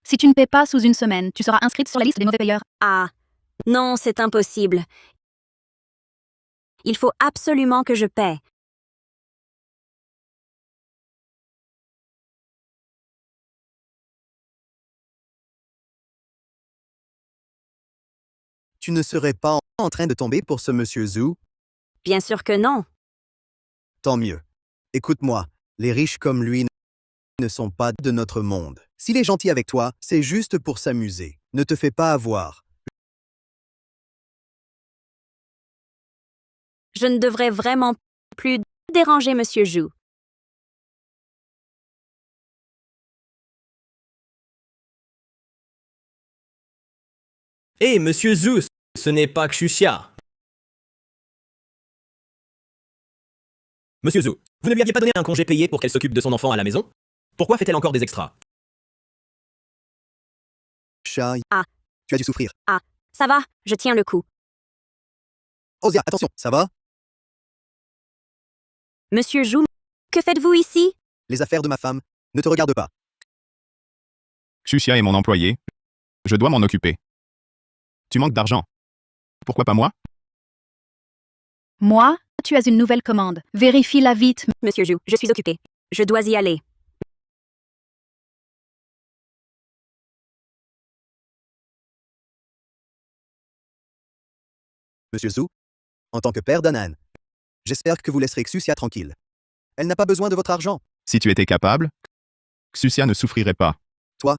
Speaker 5: Si tu ne paies pas sous une semaine, tu seras inscrite sur la liste des mauvais payeurs.
Speaker 3: Ah, non, c'est impossible. Il faut absolument que je paie.
Speaker 6: tu ne serais pas en train de tomber pour ce Monsieur Zhu?
Speaker 3: Bien sûr que non.
Speaker 6: Tant mieux. Écoute-moi, les riches comme lui ne sont pas de notre monde. S'il est gentil avec toi, c'est juste pour s'amuser. Ne te fais pas avoir.
Speaker 3: Je ne devrais vraiment plus déranger Monsieur Zhu.
Speaker 10: Hé, monsieur Zhu, ce n'est pas Xuxia. Monsieur Zhu, vous ne lui aviez pas donné un congé payé pour qu'elle s'occupe de son enfant à la maison? Pourquoi fait-elle encore des extras?
Speaker 6: Chat,
Speaker 3: Ah.
Speaker 6: tu as dû souffrir.
Speaker 3: Ça va, je tiens le coup.
Speaker 6: Ozia, attention, ça va?
Speaker 3: Monsieur Zhu, que faites-vous ici?
Speaker 6: Les affaires de ma femme ne te regardent pas.
Speaker 8: Xuxia est mon employé. Je dois m'en occuper. Tu manques d'argent. Pourquoi pas moi?
Speaker 5: Moi, tu as une nouvelle commande. Vérifie-la vite.
Speaker 3: Monsieur Zhu, je suis occupé. Je dois y aller.
Speaker 6: Monsieur Zhu, en tant que père d'Anan, j'espère que vous laisserez Xuxia tranquille. Elle n'a pas besoin de votre argent.
Speaker 8: Si tu étais capable, Xuxia ne souffrirait pas.
Speaker 6: Toi,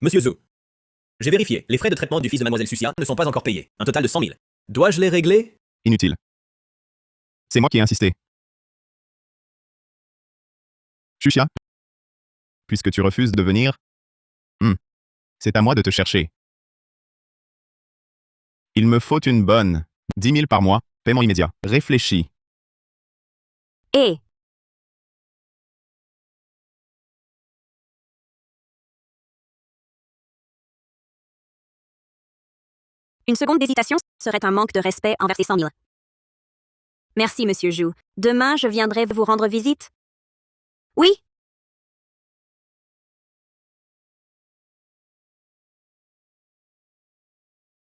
Speaker 10: Monsieur Zhu, j'ai vérifié. Les frais de traitement du fils de mademoiselle Xuxia ne sont pas encore payés. Un total de 100 000. Dois-je les régler?
Speaker 8: Inutile. C'est moi qui ai insisté. Xuxia, puisque tu refuses de venir, c'est à moi de te chercher. Il me faut une bonne 10 000 par mois, paiement immédiat. Réfléchis.
Speaker 3: Et une seconde d'hésitation serait un manque de respect envers ces 100 000. Merci, Monsieur Zhu. Demain, je viendrai vous rendre visite. Oui.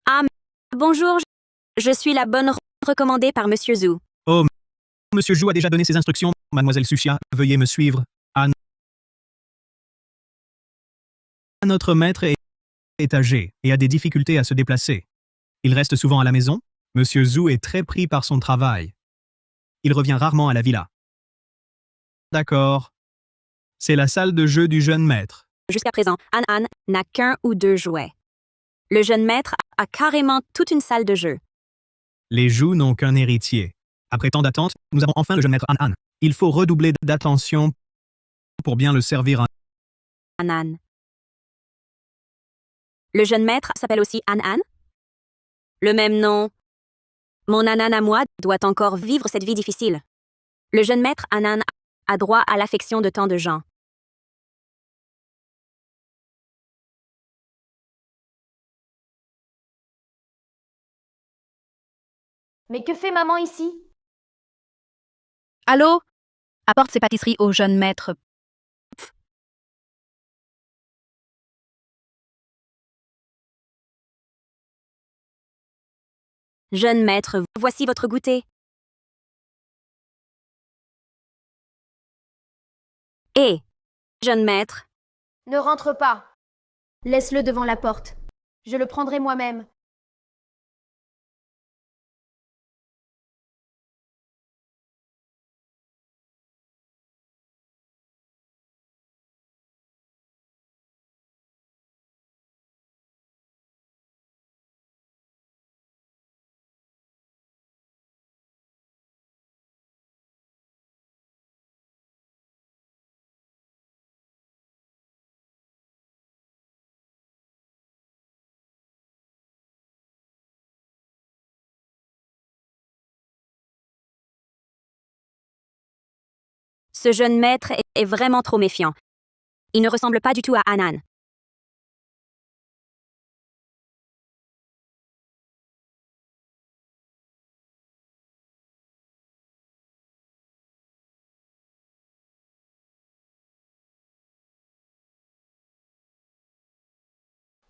Speaker 3: Ah, bonjour. Je suis la bonne recommandée par Monsieur Zhu.
Speaker 9: Oh, Monsieur Zhu a déjà donné ses instructions. Mademoiselle Xuxia, veuillez me suivre. Notre maître est âgé et a des difficultés à se déplacer. Il reste souvent à la maison. Monsieur Zhu est très pris par son travail. Il revient rarement à la villa. D'accord. C'est la salle de jeu du jeune maître.
Speaker 3: Jusqu'à présent, An n'a qu'un ou deux jouets. Le jeune maître a carrément toute une salle de jeu.
Speaker 9: Les Zhu n'ont qu'un héritier. Après tant d'attente, nous avons enfin le jeune maître An. Il faut redoubler d'attention pour bien le servir.
Speaker 3: An. Le jeune maître s'appelle aussi An. Le même nom. Mon Anan à moi doit encore vivre cette vie difficile. Le jeune maître Anan a droit à l'affection de tant de gens.
Speaker 1: Mais que fait maman ici?
Speaker 5: Allô? Apporte ces pâtisseries au jeune maître.
Speaker 3: Jeune maître, voici votre goûter. Et, jeune maître,
Speaker 1: Ne rentre pas. Laisse-le devant la porte. Je le prendrai moi-même.
Speaker 3: ce jeune maître est vraiment trop méfiant. Il ne ressemble pas du tout à Anan.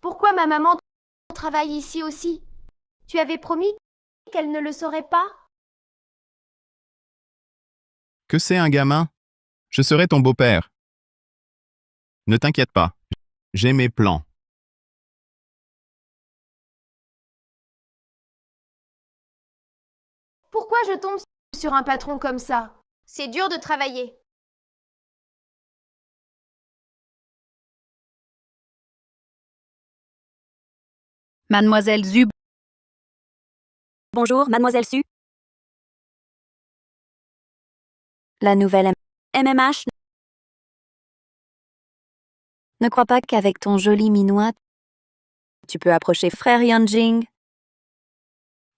Speaker 1: Pourquoi ma maman travaille ici aussi? Tu avais promis qu'elle ne le saurait pas?
Speaker 8: Que c'est un gamin? Je serai ton beau-père. Ne t'inquiète pas. J'ai mes plans.
Speaker 1: Pourquoi je tombe sur un patron comme ça? C'est dur de travailler.
Speaker 5: Mademoiselle Zhu,
Speaker 3: Bonjour, mademoiselle Su. La nouvelle MMH. Ne crois pas qu'avec ton joli minois, tu peux approcher frère Yanjing.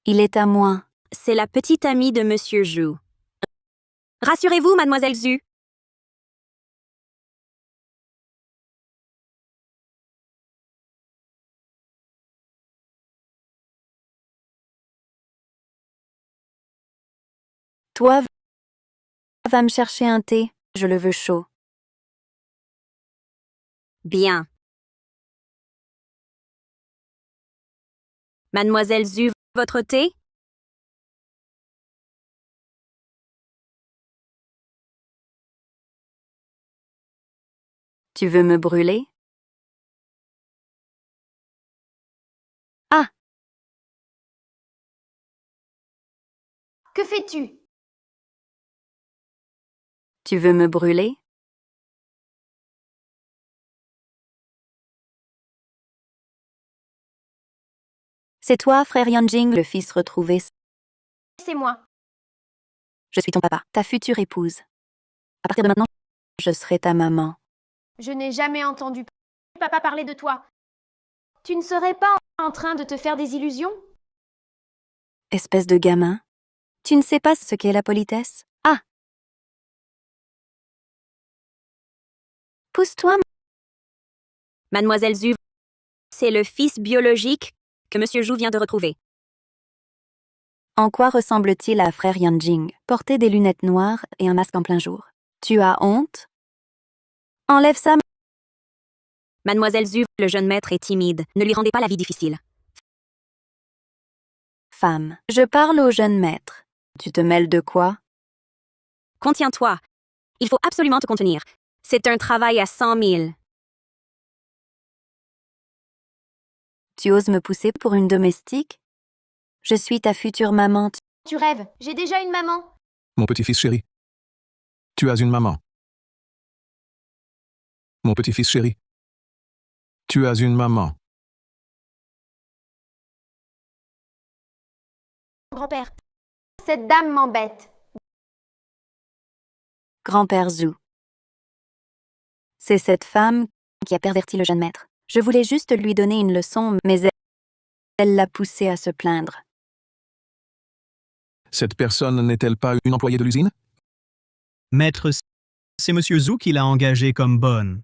Speaker 3: Il est à moi. C'est la petite amie de Monsieur Zhu. Rassurez-vous, mademoiselle Zhu. Toi, va me chercher un thé. Je le veux chaud. Bien. Mademoiselle Zhu, votre thé? Tu veux me brûler? Ah,
Speaker 1: Que fais-tu?
Speaker 3: tu veux me brûler? C'est toi, frère Yanjing, le fils retrouvé.
Speaker 1: C'est moi.
Speaker 3: Je suis ton papa, ta future épouse. À partir de maintenant, je serai ta maman.
Speaker 1: Je n'ai jamais entendu papa parler de toi. Tu ne serais pas en train de te faire des illusions?
Speaker 3: Espèce de gamin. Tu ne sais pas ce qu'est la politesse? Ah! Pousse-toi. Mademoiselle Zhu, c'est le fils biologique que Monsieur Zhu vient de retrouver. En quoi ressemble-t-il à frère Yanjing? Porter des lunettes noires et un masque en plein jour. Tu as honte? Enlève ça. Mademoiselle Zhu, le jeune maître est timide. Ne lui rendez pas la vie difficile. Femme, je parle au jeune maître. Tu te mêles de quoi? Contiens-toi. Il faut absolument te contenir. C'est un travail à 100 000. Tu oses me pousser pour une domestique? Je suis ta future maman.
Speaker 1: Tu rêves, j'ai déjà une maman.
Speaker 7: Mon petit-fils chéri. Tu as une maman. Mon petit-fils chéri. Tu as une maman.
Speaker 1: Grand-père, cette dame m'embête.
Speaker 3: Grand-père Zhu. C'est cette femme qui a perverti le jeune maître. Je voulais juste lui donner une leçon, mais elle l'a poussé à se plaindre.
Speaker 7: Cette personne n'est-elle pas une employée de l'usine?
Speaker 9: Maître, c'est Monsieur Zhu qui l'a engagée comme bonne.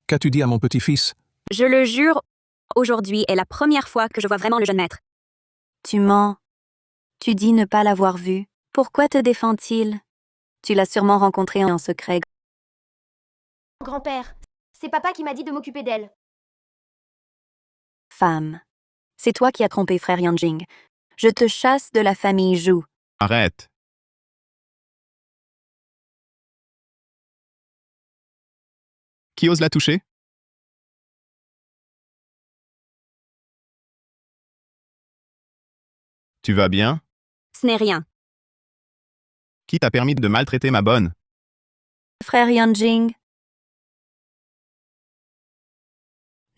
Speaker 7: Qu'as-tu dit à mon petit-fils?
Speaker 3: Je le jure, aujourd'hui est la première fois que je vois vraiment le jeune maître. Tu mens. Tu dis ne pas l'avoir vu. Pourquoi te défend-il? Tu l'as sûrement rencontré en secret.
Speaker 1: Grand-père, c'est papa qui m'a dit de m'occuper d'elle.
Speaker 3: Femme. C'est toi qui as trompé frère Yanjing. Je te chasse de la famille Zhu.
Speaker 8: Arrête. Qui ose la toucher? Tu vas bien?
Speaker 3: Ce n'est rien.
Speaker 8: Qui t'a permis de maltraiter ma bonne?
Speaker 3: Frère Yanjing.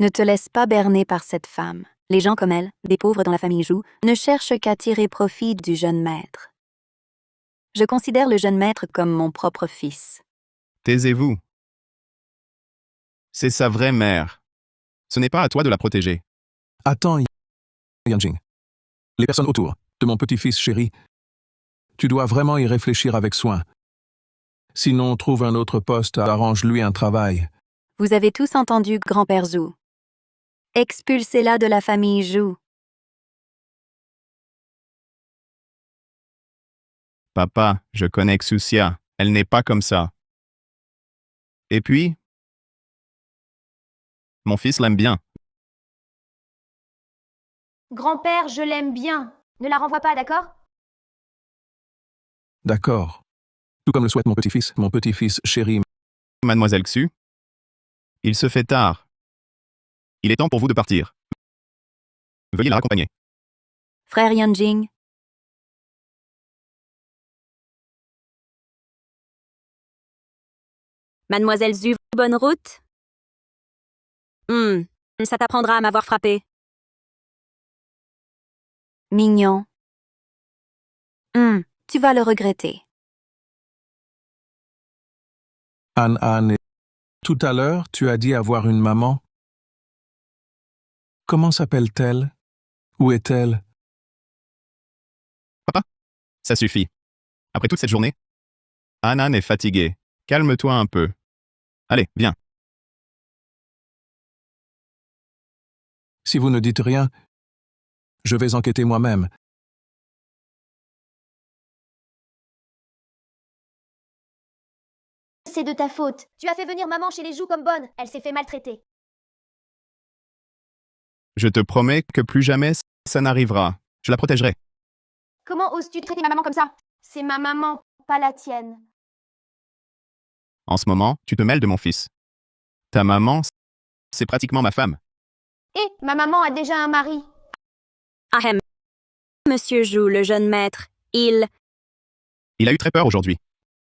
Speaker 3: Ne te laisse pas berner par cette femme. Les gens comme elle, des pauvres dans la famille Zhu, ne cherchent qu'à tirer profit du jeune maître. Je considère le jeune maître comme mon propre fils.
Speaker 8: Taisez-vous. C'est sa vraie mère. Ce n'est pas à toi de la protéger.
Speaker 7: Attends, Yanjing. Les personnes autour de mon petit-fils chéri, tu dois vraiment y réfléchir avec soin. Sinon, trouve un autre poste, arrange-lui un travail.
Speaker 3: Vous avez tous entendu grand-père Zhu. Expulsez-la de la famille Zhu.
Speaker 8: Papa, je connais Xuxia. Elle n'est pas comme ça. Et puis, mon fils l'aime bien.
Speaker 1: Grand-père, je l'aime bien. Ne la renvoie pas, d'accord?
Speaker 7: D'accord. Tout comme le souhaite mon petit-fils chéri.
Speaker 8: Mademoiselle Xu, il se fait tard. Il est temps pour vous de partir. Veuillez la raccompagner.
Speaker 3: Frère Yanjing. Mademoiselle Zhu, bonne route? Ça t'apprendra à m'avoir frappé. Mignon. Tu vas le regretter.
Speaker 7: Anne, tout à l'heure, tu as dit avoir une maman. Comment s'appelle-t-elle? Où est-elle?
Speaker 8: Papa, ça suffit. Après toute cette journée, Anan est fatiguée. Calme-toi un peu. Allez, viens.
Speaker 7: Si vous ne dites rien, je vais enquêter moi-même.
Speaker 1: C'est de ta faute. Tu as fait venir maman chez les joues comme bonne. Elle s'est fait maltraiter.
Speaker 8: Je te promets que plus jamais ça n'arrivera. Je la protégerai.
Speaker 1: Comment oses-tu traiter ma maman comme ça? C'est ma maman, pas la tienne.
Speaker 8: En ce moment, tu te mêles de mon fils. Ta maman, c'est pratiquement ma femme.
Speaker 1: Et ma maman a déjà un mari.
Speaker 3: Ahem. Monsieur Jou, le jeune maître, il
Speaker 8: Il a eu très peur aujourd'hui.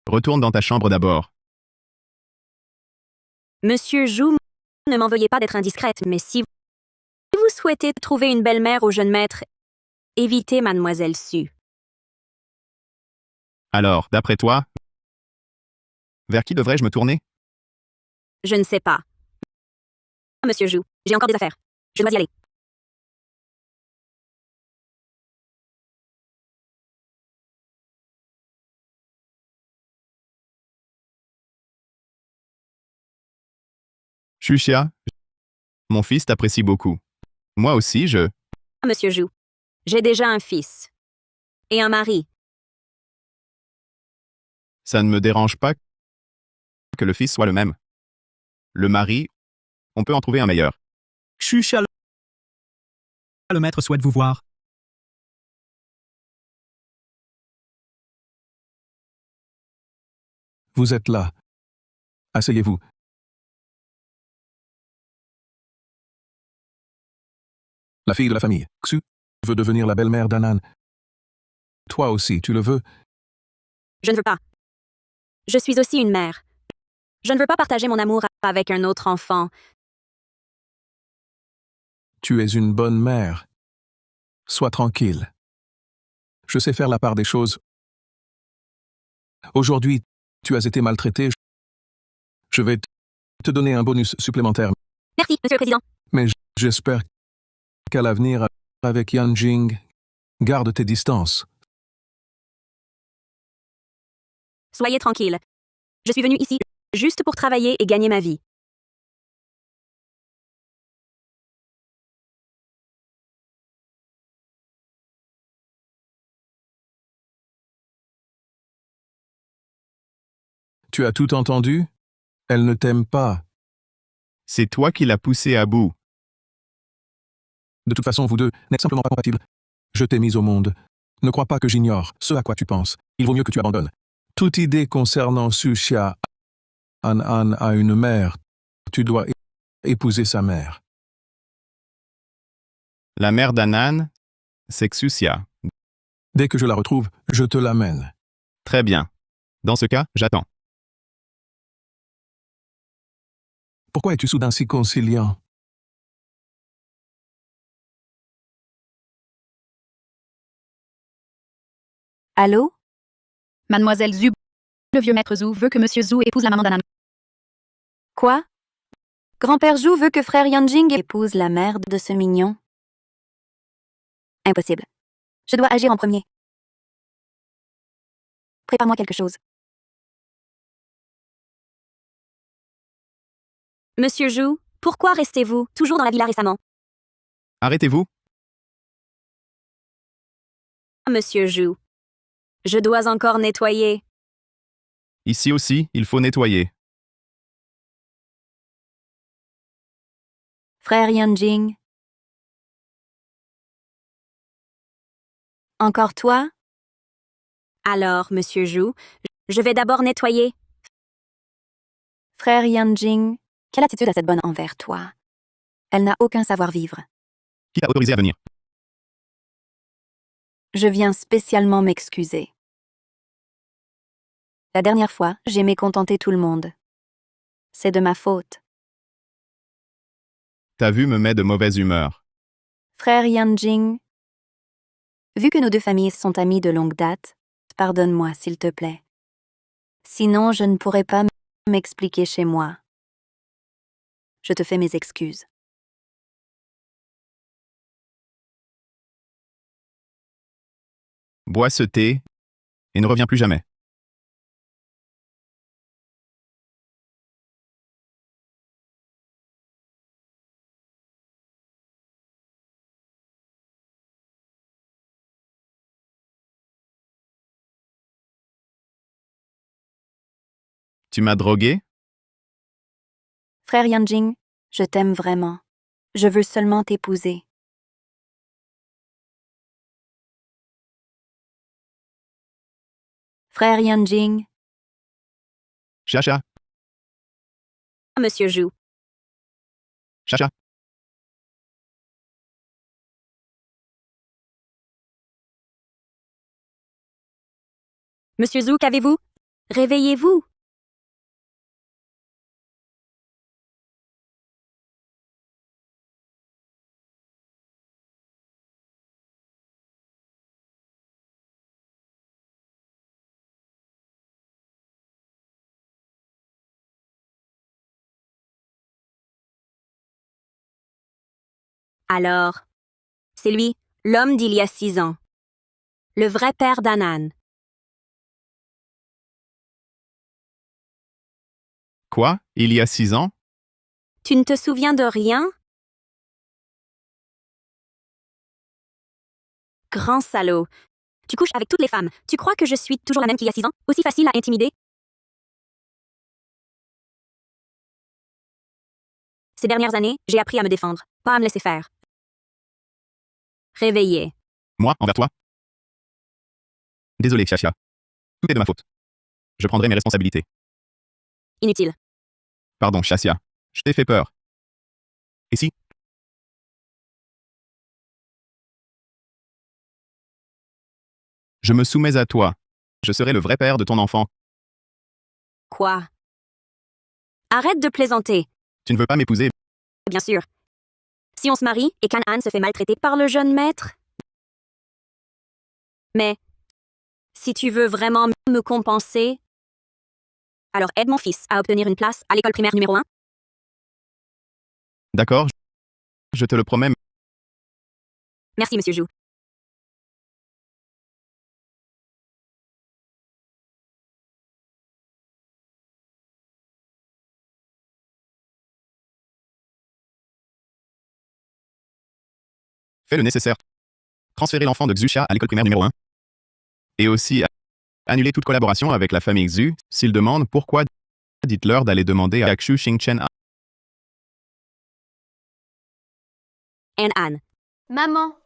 Speaker 8: Retourne dans ta chambre d'abord.
Speaker 3: Monsieur Jou, ne m'en veuillez pas d'être indiscrète, mais si vous souhaitez trouver une belle-mère au jeune maître, évitez mademoiselle Su.
Speaker 8: Alors, d'après toi, vers qui devrais-je me tourner?
Speaker 3: Je ne sais pas. Monsieur Jou, j'ai encore des affaires. Je dois y aller.
Speaker 8: Xuxia, mon fils t'apprécie beaucoup. Moi aussi,
Speaker 3: Monsieur Jou, j'ai déjà un fils. Et un mari.
Speaker 8: Ça ne me dérange pas que le fils soit le même. Le mari, on peut en trouver un meilleur.
Speaker 9: Xuxia, le maître souhaite vous voir.
Speaker 7: Vous êtes là. Asseyez-vous. La fille de la famille, Xu, veut devenir la belle-mère d'Anan. Toi aussi, tu le veux?
Speaker 3: Je ne veux pas. Je suis aussi une mère. Je ne veux pas partager mon amour avec un autre enfant.
Speaker 7: Tu es une bonne mère. Sois tranquille. Je sais faire la part des choses. Aujourd'hui, tu as été maltraité. Je vais te donner un bonus supplémentaire.
Speaker 3: Merci, Monsieur le Président.
Speaker 7: Mais j'espère qu'à l'avenir, avec Yan Jing, garde tes distances.
Speaker 3: Soyez tranquille. Je suis venue ici juste pour travailler et gagner ma vie.
Speaker 7: Tu as tout entendu? Elle ne t'aime pas.
Speaker 8: C'est toi qui l'as poussé à bout.
Speaker 7: De toute façon, vous deux n'êtes simplement pas compatibles. Je t'ai mise au monde. Ne crois pas que j'ignore ce à quoi tu penses. Il vaut mieux que tu abandonnes. Toute idée concernant Xuxia, An a une mère. Tu dois épouser sa mère.
Speaker 8: La mère d'Anan, c'est Xuxia.
Speaker 7: Dès que je la retrouve, je te l'amène.
Speaker 8: Très bien. Dans ce cas, j'attends.
Speaker 7: Pourquoi es-tu soudain si conciliant?
Speaker 3: Allô?
Speaker 5: Mademoiselle Zhu, le vieux maître Zhu veut que Monsieur Zhu épouse la maman d'Anan.
Speaker 3: Quoi? Grand-père Jou veut que frère Yanjing épouse la mère de ce mignon? Impossible. Je dois agir en premier. Prépare-moi quelque chose. Monsieur Jou, pourquoi restez-vous toujours dans la villa récemment?
Speaker 8: Arrêtez-vous.
Speaker 3: Monsieur Jou, je dois encore nettoyer.
Speaker 8: Ici aussi, il faut nettoyer.
Speaker 3: Frère Yanjing. Encore toi? Alors, Monsieur Jou, je vais d'abord nettoyer. Frère Yanjing, quelle attitude a cette bonne envers toi? Elle n'a aucun savoir-vivre.
Speaker 8: Qui t'a autorisé à venir?
Speaker 3: Je viens spécialement m'excuser. La dernière fois, j'ai mécontenté tout le monde. C'est de ma faute.
Speaker 8: Ta vue me met de mauvaise humeur.
Speaker 3: Frère Yanjing, Vu que nos deux familles sont amies de longue date, pardonne-moi s'il te plaît. Sinon, je ne pourrais pas m'expliquer chez moi. Je te fais mes excuses.
Speaker 8: Bois ce thé et ne reviens plus jamais. Tu m'as drogué?
Speaker 3: Frère Yanjing, je t'aime vraiment. Je veux seulement t'épouser. Frère Yanjing.
Speaker 8: Chacha,
Speaker 3: Monsieur Zhu.
Speaker 8: chacha.
Speaker 3: Monsieur Zhu, qu'avez-vous? Réveillez-vous. Alors, c'est lui, l'homme d'il y a 6 ans. Le vrai père d'Anan.
Speaker 8: Quoi? Il y a 6 ans?
Speaker 3: Tu ne te souviens de rien? Grand salaud. Tu couches avec toutes les femmes. Tu crois que je suis toujours la même qu'il y a 6 ans? Aussi facile à intimider? Ces dernières années, j'ai appris à me défendre, pas à me laisser faire. Réveillé.
Speaker 8: Moi, envers toi? Désolé, Chacha. Tout est de ma faute. Je prendrai mes responsabilités.
Speaker 3: Inutile.
Speaker 8: Pardon, Chassia. Je t'ai fait peur. Et si? Je me soumets à toi. Je serai le vrai père de ton enfant.
Speaker 3: Quoi? Arrête de plaisanter.
Speaker 8: Tu ne veux pas m'épouser?
Speaker 3: Bien sûr. Si on se marie et qu'Anan se fait maltraiter par le jeune maître? Mais, si tu veux vraiment me compenser, alors aide mon fils à obtenir une place à l'école primaire numéro 1.
Speaker 8: D'accord, je te le promets.
Speaker 3: Merci, monsieur Zhu.
Speaker 8: Fais le nécessaire. Transférer l'enfant de Xusha à l'école primaire numéro 1. Et aussi annuler toute collaboration avec la famille Xu. S'ils demandent pourquoi, dites-leur d'aller demander à Xu Xingchen.
Speaker 3: An.
Speaker 1: Maman,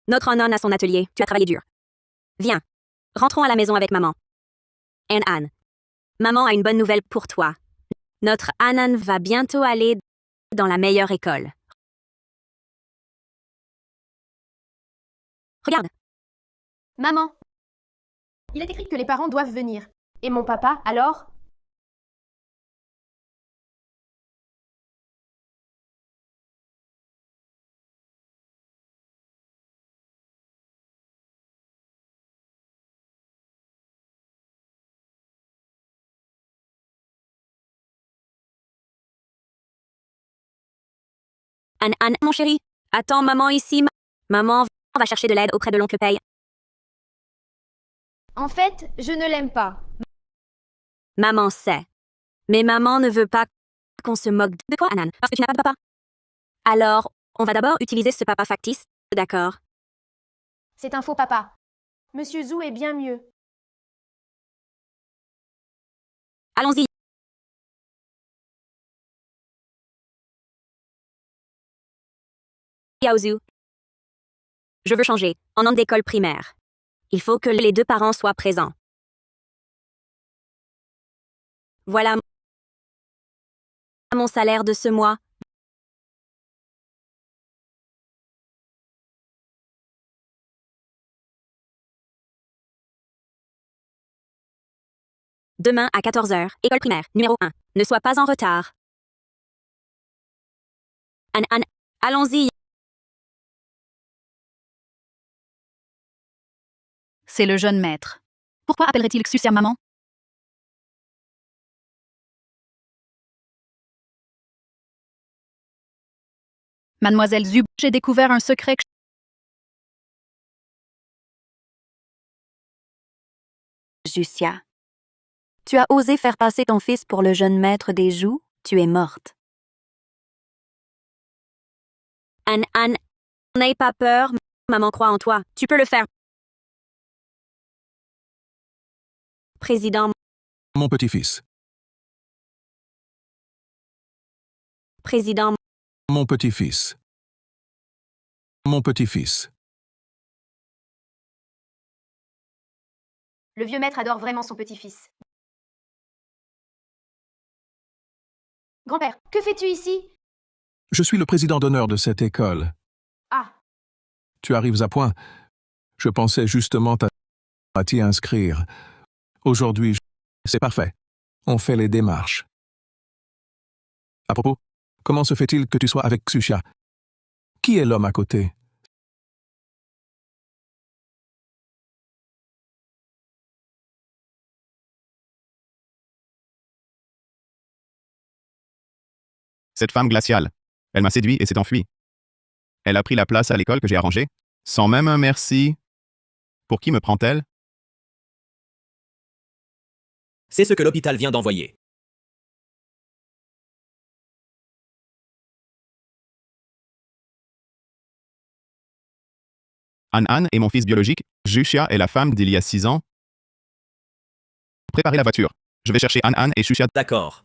Speaker 3: Notre Anan a son atelier. Tu as travaillé dur. Viens. Rentrons à la maison avec maman. An. Maman a une bonne nouvelle pour toi. Notre Anan va bientôt aller dans la meilleure école. Regarde.
Speaker 1: maman. Il est écrit que les parents doivent venir. Et mon papa, alors?
Speaker 3: An, mon chéri. Attends maman ici. Maman va chercher de l'aide auprès de l'oncle Pei.
Speaker 1: En fait, je ne l'aime pas.
Speaker 3: Maman sait. Mais maman ne veut pas qu'on se moque de toi, Anan, parce que tu n'as pas de papa. Alors, on va d'abord utiliser ce papa factice, d'accord?
Speaker 1: C'est un faux papa. Monsieur Zhu est bien mieux.
Speaker 3: Allons-y. Yaozu. Je veux changer, en nom d'école primaire. Il faut que les deux parents soient présents. Voilà mon salaire de ce mois. Demain à 14h, école primaire, numéro 1. Ne sois pas en retard. An, allons-y.
Speaker 5: c'est le jeune maître. Pourquoi appellerait-il Xusia maman? Mademoiselle Zub, j'ai découvert un secret.
Speaker 11: Jusia. Tu as osé faire passer ton fils pour le jeune maître des joues, tu es morte.
Speaker 3: Anne, n'aie pas peur, maman croit en toi, tu peux le faire. Président,
Speaker 7: Mon petit-fils.
Speaker 3: président,
Speaker 7: Mon petit-fils. Mon petit-fils.
Speaker 1: Le vieux maître adore vraiment son petit-fils. Grand-père, que fais-tu ici?
Speaker 7: Je suis le président d'honneur de cette école.
Speaker 1: Ah,
Speaker 7: Tu arrives à point. Je pensais justement à t'y inscrire. Aujourd'hui, c'est parfait. On fait les démarches. À propos, comment se fait-il que tu sois avec Xusia? Qui est l'homme à côté?
Speaker 8: Cette femme glaciale. Elle m'a séduit et s'est enfuie. Elle a pris la place à l'école que j'ai arrangée, sans même un merci. Pour qui me prend-elle?
Speaker 10: C'est ce que l'hôpital vient d'envoyer.
Speaker 8: Anne est mon fils biologique, Jusia est la femme d'il y a 6 ans. Préparez la voiture. Je vais chercher Anne et Jusia.
Speaker 10: D'accord.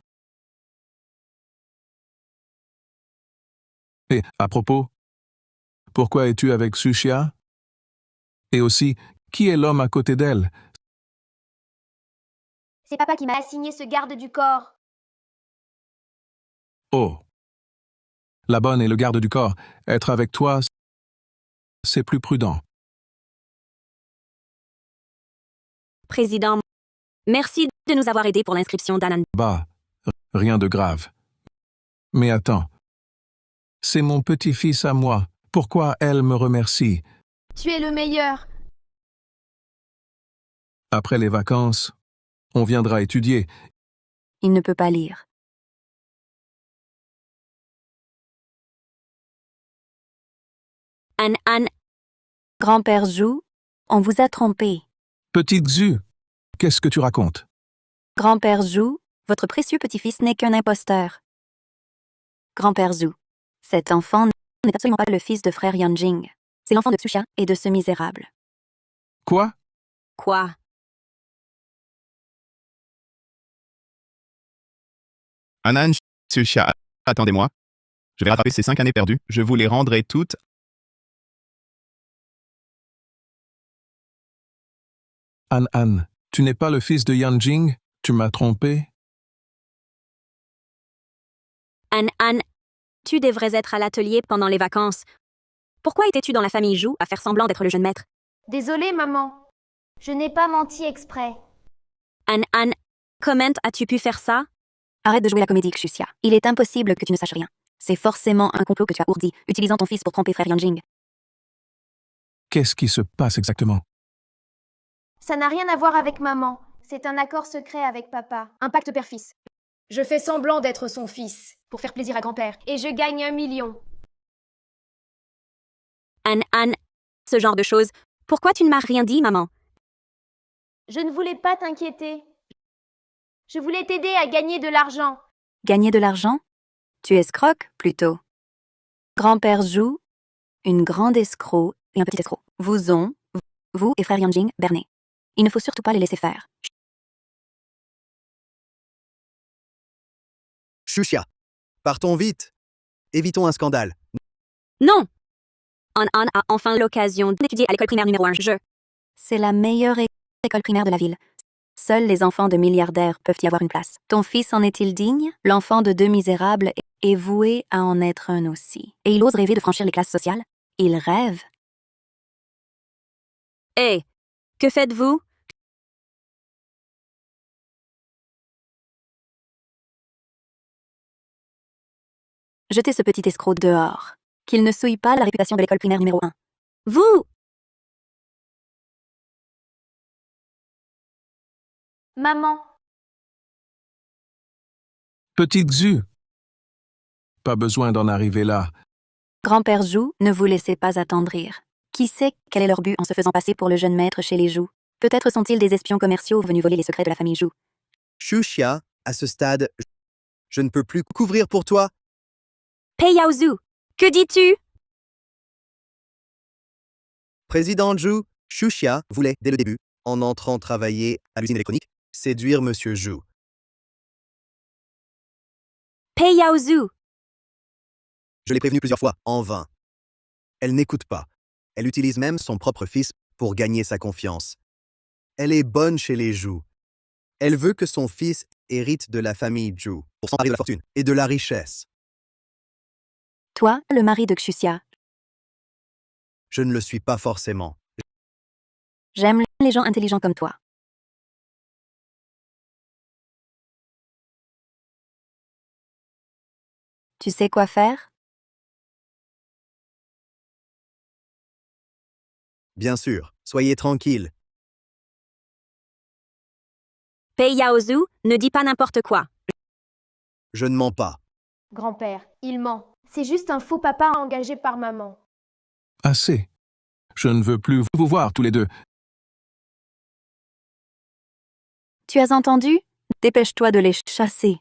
Speaker 7: Et, à propos, pourquoi es-tu avec Xusia? Et aussi, qui est l'homme à côté d'elle?
Speaker 1: c'est papa qui m'a assigné ce garde du corps.
Speaker 7: Oh. La bonne et le garde du corps. Être avec toi, c'est plus prudent.
Speaker 3: président, merci de nous avoir aidés pour l'inscription d'Anne.
Speaker 7: Bah, rien de grave. Mais attends. C'est mon petit-fils à moi. Pourquoi elle me remercie?
Speaker 1: Tu es le meilleur.
Speaker 7: Après les vacances, on viendra étudier.
Speaker 11: Il ne peut pas lire.
Speaker 3: Anne,
Speaker 11: Grand-père Jou, on vous a trompé.
Speaker 7: Petite Zu, qu'est-ce que tu racontes?
Speaker 11: Grand-père Jou, votre précieux petit-fils n'est qu'un imposteur. Grand-père Zou, cet enfant n'est absolument pas le fils de frère Yanjing. C'est l'enfant de Xusia et de ce misérable.
Speaker 7: Quoi?
Speaker 3: quoi?
Speaker 8: Anne, Jusia, attendez-moi. Je vais rattraper ces 5 années perdues. Je vous les rendrai toutes.
Speaker 7: Anne, tu n'es pas le fils de Yanjing? Tu m'as trompé?
Speaker 3: Anne, tu devrais être à l'atelier pendant les vacances. Pourquoi étais-tu dans la famille Jou à faire semblant d'être le jeune maître?
Speaker 1: Désolée, maman. Je n'ai pas menti exprès.
Speaker 3: Anne, comment as-tu pu faire ça?
Speaker 11: Arrête de jouer la comédie, Xusia. Il est impossible que tu ne saches rien. C'est forcément un complot que tu as ourdi, utilisant ton fils pour tromper frère Yanjing.
Speaker 7: Qu'est-ce qui se passe exactement?
Speaker 1: Ça n'a rien à voir avec maman. C'est un accord secret avec papa. Un pacte père-fils. Je fais semblant d'être son fils, pour faire plaisir à grand-père. Et je gagne 1 million.
Speaker 3: Anne, ce genre de choses. Pourquoi tu ne m'as rien dit, maman?
Speaker 1: Je ne voulais pas t'inquiéter. Je voulais t'aider à gagner de l'argent.
Speaker 11: Gagner de l'argent? Tu escroques, plutôt. Grand-père Jou, une grande escroc et un petit escroc, vous ont, vous et frère Yanjing, berné. Il ne faut surtout pas les laisser faire.
Speaker 6: Xusia. Partons vite. Évitons un scandale.
Speaker 3: Non! Anne a enfin l'occasion d'étudier à l'école primaire numéro 1.
Speaker 11: C'est la meilleure école primaire de la ville. Seuls les enfants de milliardaires peuvent y avoir une place. Ton fils en est-il digne? L'enfant de 2 misérables est voué à en être un aussi. Et il ose rêver de franchir les classes sociales? Il rêve.
Speaker 3: Hé, que faites-vous?
Speaker 11: Jetez ce petit escroc dehors. Qu'il ne souille pas la réputation de l'école primaire numéro 1.
Speaker 3: Vous!
Speaker 1: Maman,
Speaker 7: Petite Xu. Pas besoin d'en arriver là.
Speaker 11: Grand-père Zhu, ne vous laissez pas attendrir. Qui sait quel est leur but en se faisant passer pour le jeune maître chez les Zhu? Peut-être sont-ils des espions commerciaux venus voler les secrets de la famille Zhu.
Speaker 6: Xuxia, à ce stade, je ne peux plus couvrir pour toi.
Speaker 3: Pei Yaozu, que dis-tu?
Speaker 6: Président Zhu, Xuxia voulait, dès le début, en entrant travailler à l'usine électronique, séduire Monsieur Zhu.
Speaker 3: Pei Yaozu,
Speaker 6: Je l'ai prévenu plusieurs fois, en vain. Elle n'écoute pas. Elle utilise même son propre fils pour gagner sa confiance. Elle est bonne chez les Zhu. Elle veut que son fils hérite de la famille Zhu pour s'emparer de la fortune et de la richesse.
Speaker 11: Toi, le mari de Xuxia,
Speaker 6: Je ne le suis pas forcément.
Speaker 11: j'aime les gens intelligents comme toi. Tu sais quoi faire?
Speaker 6: Bien sûr, soyez tranquille.
Speaker 3: Pei Yaozu, ne dis pas n'importe quoi.
Speaker 6: Je ne mens pas.
Speaker 1: grand-père, il ment. C'est juste un faux papa engagé par maman.
Speaker 7: Assez. Je ne veux plus vous voir tous les deux.
Speaker 11: Tu as entendu? Dépêche-toi de les chasser.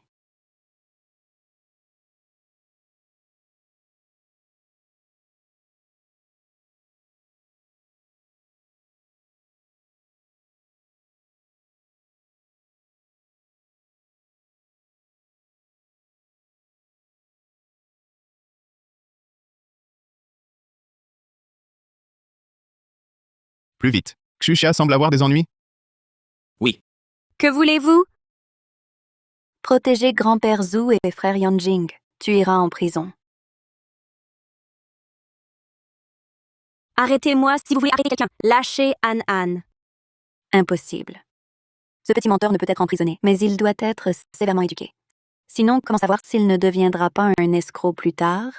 Speaker 8: Plus vite. Xuxia semble avoir des ennuis.
Speaker 10: Oui.
Speaker 3: Que voulez-vous?
Speaker 11: Protéger grand-père Zhu et frère Yanjing. Tu iras en prison.
Speaker 3: Arrêtez-moi si vous voulez arrêter quelqu'un. Lâchez An.
Speaker 11: Impossible. Ce petit menteur ne peut être emprisonné, mais il doit être sévèrement éduqué. Sinon, comment savoir s'il ne deviendra pas un escroc plus tard?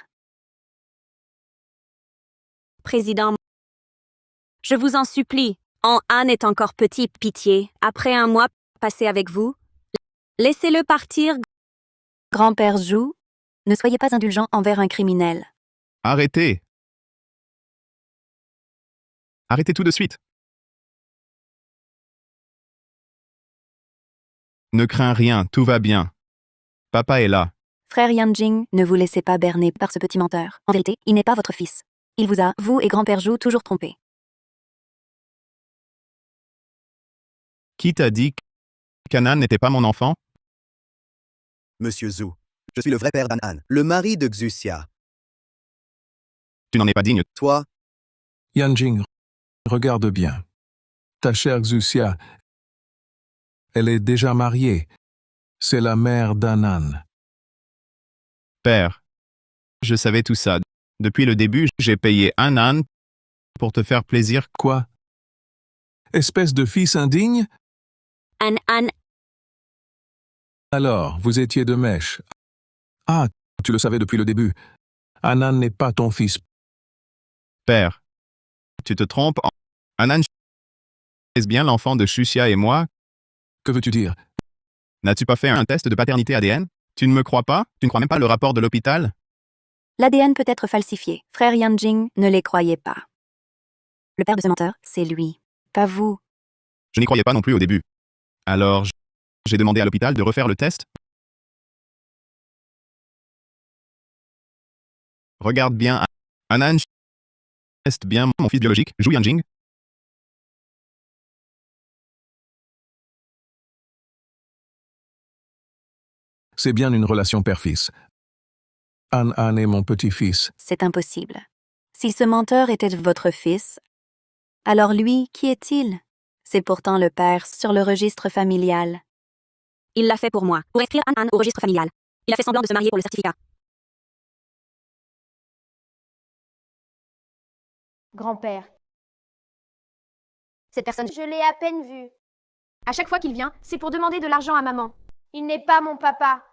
Speaker 3: Président, je vous en supplie. An est encore petit, pitié. Après un mois passé avec vous, laissez-le partir.
Speaker 11: Grand-père Zhu, ne soyez pas indulgent envers un criminel.
Speaker 8: Arrêtez. Arrêtez tout de suite. Ne crains rien, tout va bien. Papa est là.
Speaker 11: Frère Yanjing, ne vous laissez pas berner par ce petit menteur. En vérité, il n'est pas votre fils. Il vous a, vous et grand-père Zhu, toujours trompé.
Speaker 8: Qui t'a dit qu'Anan n'était pas mon enfant?
Speaker 6: Monsieur Zhu, je suis le vrai père d'An, le mari de Xuxia.
Speaker 8: Tu n'en es pas digne.
Speaker 6: Toi,
Speaker 7: Yanjing, regarde bien. Ta chère Xuxia, elle est déjà mariée. C'est la mère d'Anan.
Speaker 8: Père, je savais tout ça. Depuis le début, j'ai payé Anan pour te faire plaisir.
Speaker 7: Quoi? Espèce de fils indigne?
Speaker 3: An.
Speaker 7: Alors, vous étiez de mèche. Ah, tu le savais depuis le début. Anan n'est pas ton fils.
Speaker 8: Père, tu te trompes. Anan est bien l'enfant de Xuxia et moi.
Speaker 7: Que veux-tu dire?
Speaker 8: N'as-tu pas fait un test de paternité ADN? Tu ne me crois pas? Tu ne crois même pas le rapport de l'hôpital?
Speaker 11: L'ADN peut être falsifié. Frère Yanjing, ne les croyez pas. Le père de ce menteur, c'est lui, pas vous.
Speaker 8: Je n'y croyais pas non plus au début. Alors, j'ai demandé à l'hôpital de refaire le test. Regarde bien. Anan est bien mon fils biologique, Zhu Yanjing.
Speaker 7: C'est bien une relation père-fils. An est mon petit-fils.
Speaker 11: C'est impossible. Si ce menteur était votre fils, alors lui, qui est-il? C'est pourtant le père sur le registre familial.
Speaker 3: Il l'a fait pour moi, pour inscrire An au registre familial. Il a fait semblant de se marier pour le certificat.
Speaker 1: Grand-père. Cette personne, je l'ai à peine vue. À chaque fois qu'il vient, c'est pour demander de l'argent à maman. Il n'est pas mon papa.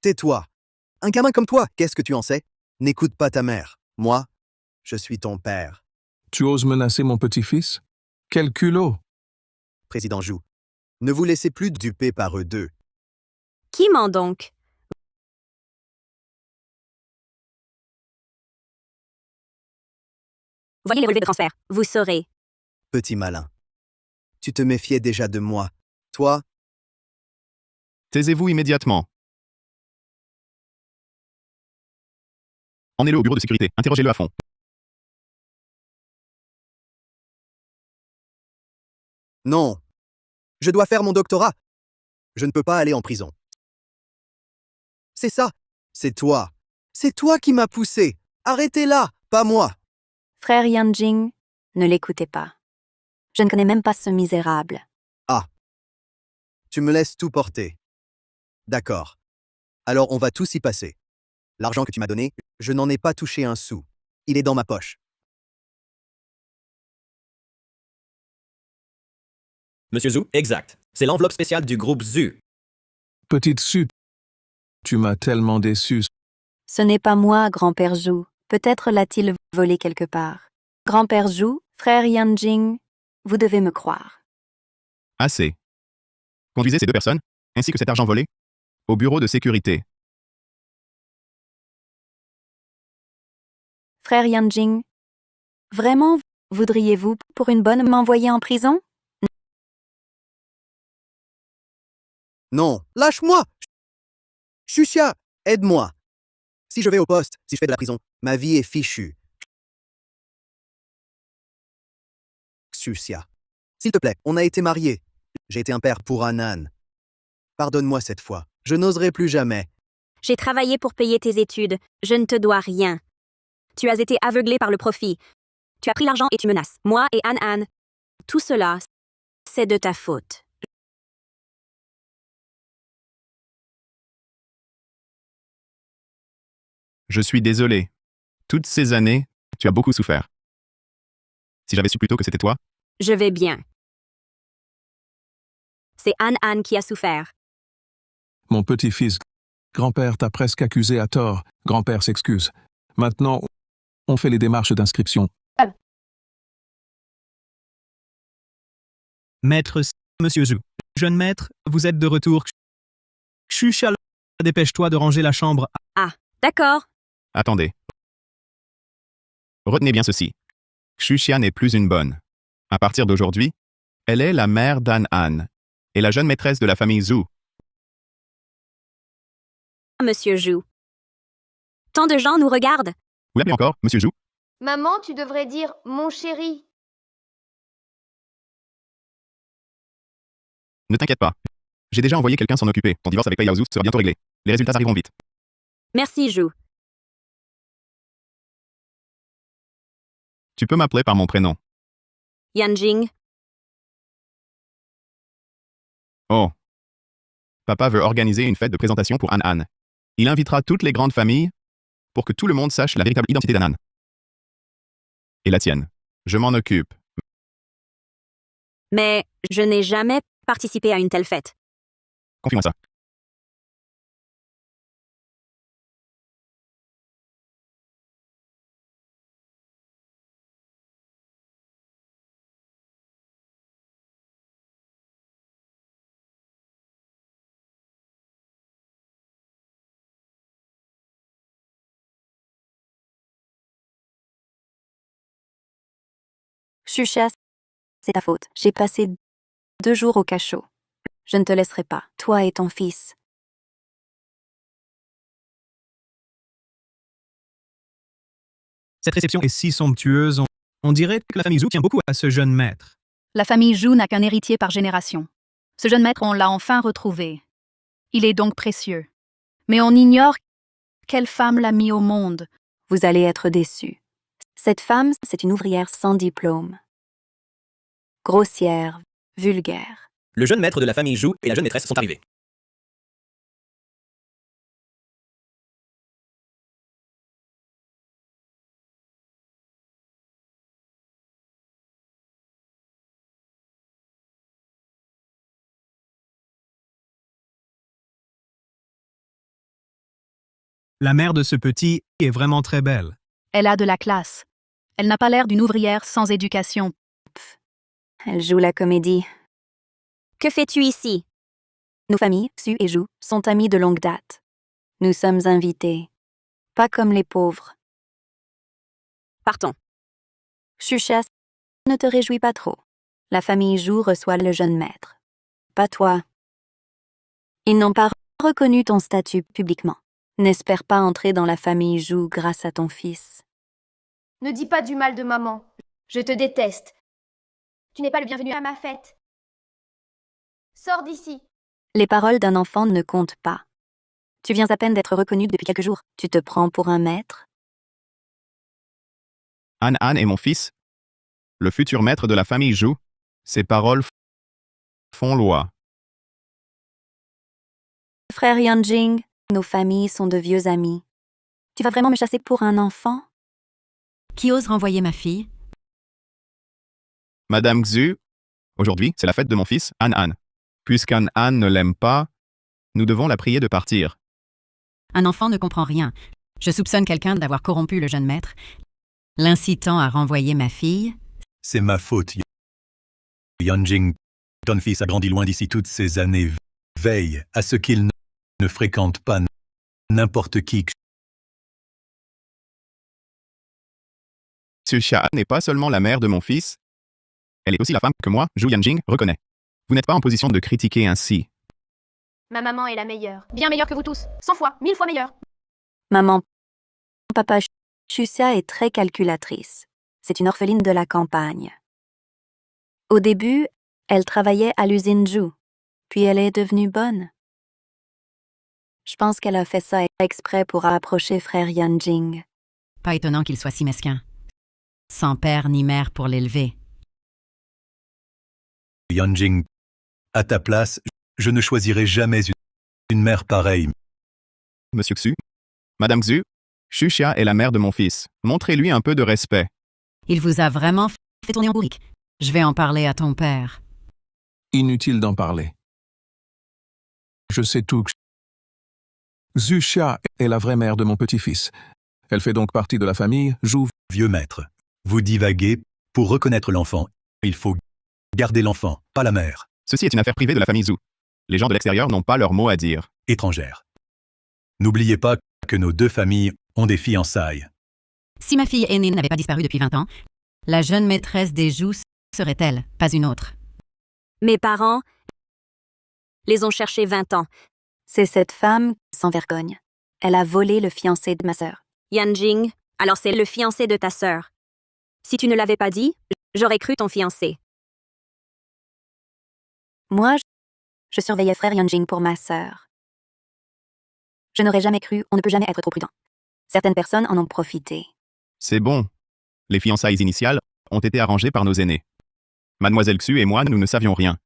Speaker 6: tais-toi. Un gamin comme toi, qu'est-ce que tu en sais? N'écoute pas ta mère. Moi, je suis ton père.
Speaker 7: Tu oses menacer mon petit-fils? Quel culot!
Speaker 6: Président Zhu, Ne vous laissez plus duper par eux deux.
Speaker 3: Qui ment donc? Voyez les relevés de transfert. Vous saurez.
Speaker 6: Petit malin. Tu te méfiais déjà de moi. Toi,
Speaker 8: Taisez-vous immédiatement. Emmenez-le au bureau de sécurité. Interrogez-le à fond.
Speaker 6: non. Je dois faire mon doctorat. Je ne peux pas aller en prison. C'est ça. C'est toi. C'est toi qui m'as poussé. Arrêtez-la, pas moi.
Speaker 11: Frère Yanjing, ne l'écoutez pas. Je ne connais même pas ce misérable.
Speaker 6: Tu me laisses tout porter. D'accord. Alors on va tous y passer. L'argent que tu m'as donné, je n'en ai pas touché un sou. Il est dans ma poche.
Speaker 10: Monsieur Zhu, exact. C'est l'enveloppe spéciale du groupe Zhu.
Speaker 7: Petite Su, tu m'as tellement déçu.
Speaker 11: Ce n'est pas moi, grand-père Zhu. Peut-être l'a-t-il volé quelque part. Grand-père Zhu, frère Yanjing, vous devez me croire.
Speaker 8: Assez. Conduisez ces deux personnes, ainsi que cet argent volé, au bureau de sécurité.
Speaker 11: Frère Yanjing, vraiment, voudriez-vous, pour une bonne, m'envoyer en prison?
Speaker 6: Non, lâche-moi. Xuxia, aide-moi. Si je vais au poste, si je fais de la prison, ma vie est fichue. Xuxia, s'il te plaît, on a été mariés. J'ai été un père pour Anan. Pardonne-moi cette fois. Je n'oserai plus jamais.
Speaker 3: J'ai travaillé pour payer tes études. Je ne te dois rien. Tu as été aveuglé par le profit. Tu as pris l'argent et tu menaces. Moi et An. Tout cela, c'est de ta faute.
Speaker 8: Je suis désolé. Toutes ces années, tu as beaucoup souffert. Si j'avais su plus tôt que c'était toi,
Speaker 3: Je vais bien. C'est An qui a souffert.
Speaker 7: Mon petit-fils, grand-père t'a presque accusé à tort. Grand-père s'excuse. Maintenant, on fait les démarches d'inscription.
Speaker 9: Maître, Monsieur Zhu. Jeune maître, vous êtes de retour. Xuxia, dépêche-toi de ranger la chambre.
Speaker 3: D'accord.
Speaker 8: attendez. Retenez bien ceci. Xuxia n'est plus une bonne. À partir d'aujourd'hui, elle est la mère d'An et la jeune maîtresse de la famille Zhu.
Speaker 3: Monsieur Zhu. Tant de gens nous regardent.
Speaker 8: Vous l'appelez encore, Monsieur Zhu?
Speaker 1: Maman, tu devrais dire mon chéri.
Speaker 8: Ne t'inquiète pas. J'ai déjà envoyé quelqu'un s'en occuper. Ton divorce avec Pei Yaozu sera bientôt réglé. Les résultats arriveront vite.
Speaker 3: Merci, Zhu.
Speaker 8: Tu peux m'appeler par mon prénom.
Speaker 3: Yanjing.
Speaker 8: Oh. Papa veut organiser une fête de présentation pour An. Il invitera toutes les grandes familles pour que tout le monde sache la véritable identité d'An. Et la tienne. Je m'en occupe.
Speaker 3: Mais je n'ai jamais participé à une telle fête.
Speaker 8: Confie-moi ça.
Speaker 11: Xuxia, c'est ta faute. J'ai passé 2 jours au cachot. Je ne te laisserai pas, toi et ton fils.
Speaker 9: Cette réception est si somptueuse, on dirait que la famille Zhu tient beaucoup à ce jeune maître.
Speaker 5: La famille Zhu n'a qu'un héritier par génération. Ce jeune maître, on l'a enfin retrouvé. Il est donc précieux. Mais on ignore quelle femme l'a mis au monde.
Speaker 11: Vous allez être déçus. Cette femme, c'est une ouvrière sans diplôme. Grossière, vulgaire.
Speaker 10: Le jeune maître de la famille Zhu et la jeune maîtresse sont arrivés.
Speaker 9: La mère de ce petit est vraiment très belle.
Speaker 5: Elle a de la classe. Elle n'a pas l'air d'une ouvrière sans éducation.
Speaker 11: Elle joue la comédie.
Speaker 3: Que fais-tu ici?
Speaker 11: Nos familles, Su et Jou, sont amies de longue date. Nous sommes invités. Pas comme les pauvres.
Speaker 3: Partons.
Speaker 11: Xuxia, ne te réjouis pas trop. La famille Jou reçoit le jeune maître. Pas toi. Ils n'ont pas reconnu ton statut publiquement. N'espère pas entrer dans la famille Jou grâce à ton fils.
Speaker 1: Ne dis pas du mal de maman. Je te déteste. Tu n'es pas le bienvenu à ma fête. Sors d'ici.
Speaker 11: Les paroles d'un enfant ne comptent pas. Tu viens à peine d'être reconnu depuis quelques jours. Tu te prends pour un maître?
Speaker 8: Han est mon fils, le futur maître de la famille Zhu. Ses paroles font loi.
Speaker 11: Frère Yanjing, nos familles sont de vieux amis. Tu vas vraiment me chasser pour un enfant?
Speaker 2: Qui ose renvoyer ma fille?
Speaker 8: Madame Xu, aujourd'hui, c'est la fête de mon fils, Han. Puisqu'Han ne l'aime pas, nous devons la prier de partir.
Speaker 2: Un enfant ne comprend rien. Je soupçonne quelqu'un d'avoir corrompu le jeune maître, l'incitant à renvoyer ma fille.
Speaker 12: C'est ma faute. Yanjing, ton fils a grandi loin d'ici toutes ces années. Veille à ce qu'il ne fréquente pas n'importe qui.
Speaker 8: Xuxia n'est pas seulement la mère de mon fils, elle est aussi la femme que moi, Zhu Yanjing, reconnais. Vous n'êtes pas en position de critiquer ainsi.
Speaker 1: Ma maman est la meilleure. Bien meilleure que vous tous. 100 fois, 1000 fois meilleure.
Speaker 11: Maman, papa, Xuxia est très calculatrice. C'est une orpheline de la campagne. Au début, elle travaillait à l'usine Zhu, puis elle est devenue bonne. Je pense qu'elle a fait ça exprès pour approcher frère Yanjing.
Speaker 2: Pas étonnant qu'il soit si mesquin. Sans père ni mère pour l'élever.
Speaker 12: Yanjing, à ta place, je ne choisirai jamais une mère pareille.
Speaker 8: Monsieur Xu, Madame Xu, Xuxia est la mère de mon fils. Montrez-lui un peu de respect.
Speaker 2: Il vous a vraiment fait tourner en bourrique. Je vais en parler à ton père.
Speaker 7: Inutile d'en parler. Je sais tout. Xuxia est la vraie mère de mon petit-fils. Elle fait donc partie de la famille Zhu.
Speaker 12: Vieux maître, vous divaguez. Pour reconnaître l'enfant, il faut garder l'enfant, pas la mère.
Speaker 8: Ceci est une affaire privée de la famille Zhu. Les gens de l'extérieur n'ont pas leur mot à dire.
Speaker 12: Étrangère. N'oubliez pas que nos deux familles ont des fiançailles.
Speaker 2: Si ma fille aînée n'avait pas disparu depuis 20 ans, la jeune maîtresse des joues serait-elle, pas une autre.
Speaker 3: Mes parents les ont cherchés 20 ans.
Speaker 11: C'est cette femme sans vergogne. Elle a volé le fiancé de ma sœur.
Speaker 3: Yanjing, alors c'est le fiancé de ta sœur. Si tu ne l'avais pas dit, j'aurais cru ton fiancé.
Speaker 11: Moi, je surveillais frère Yanjing pour ma sœur. Je n'aurais jamais cru, on ne peut jamais être trop prudent. Certaines personnes en ont profité.
Speaker 8: C'est bon. Les fiançailles initiales ont été arrangées par nos aînés. Mademoiselle Xu et moi, nous ne savions rien.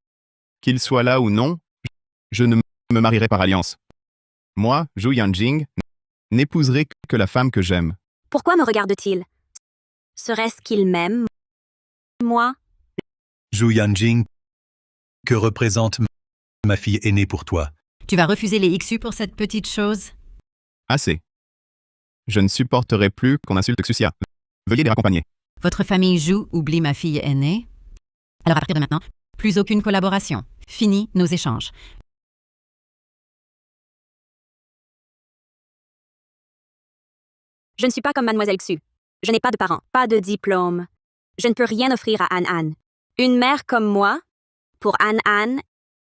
Speaker 8: Qu'il soit là ou non, je ne me marierai par alliance. Moi, Zhu Yanjing, n'épouserai que la femme que j'aime.
Speaker 3: Pourquoi me regarde-t-il? Serait-ce qu'il m'aime? Moi?
Speaker 12: Zhu Yanjing, que représente ma fille aînée pour toi?
Speaker 2: Tu vas refuser les XU pour cette petite chose?
Speaker 8: Assez. Je ne supporterai plus qu'on insulte Xuxia. Veuillez les raccompagner.
Speaker 2: Votre famille joue, oublie ma fille aînée. Alors à partir de maintenant, plus aucune collaboration. Fini nos échanges.
Speaker 3: Je ne suis pas comme Mademoiselle Xu. Je n'ai pas de parents, pas de diplôme. Je ne peux rien offrir à Han. Une mère comme moi? Pour Han,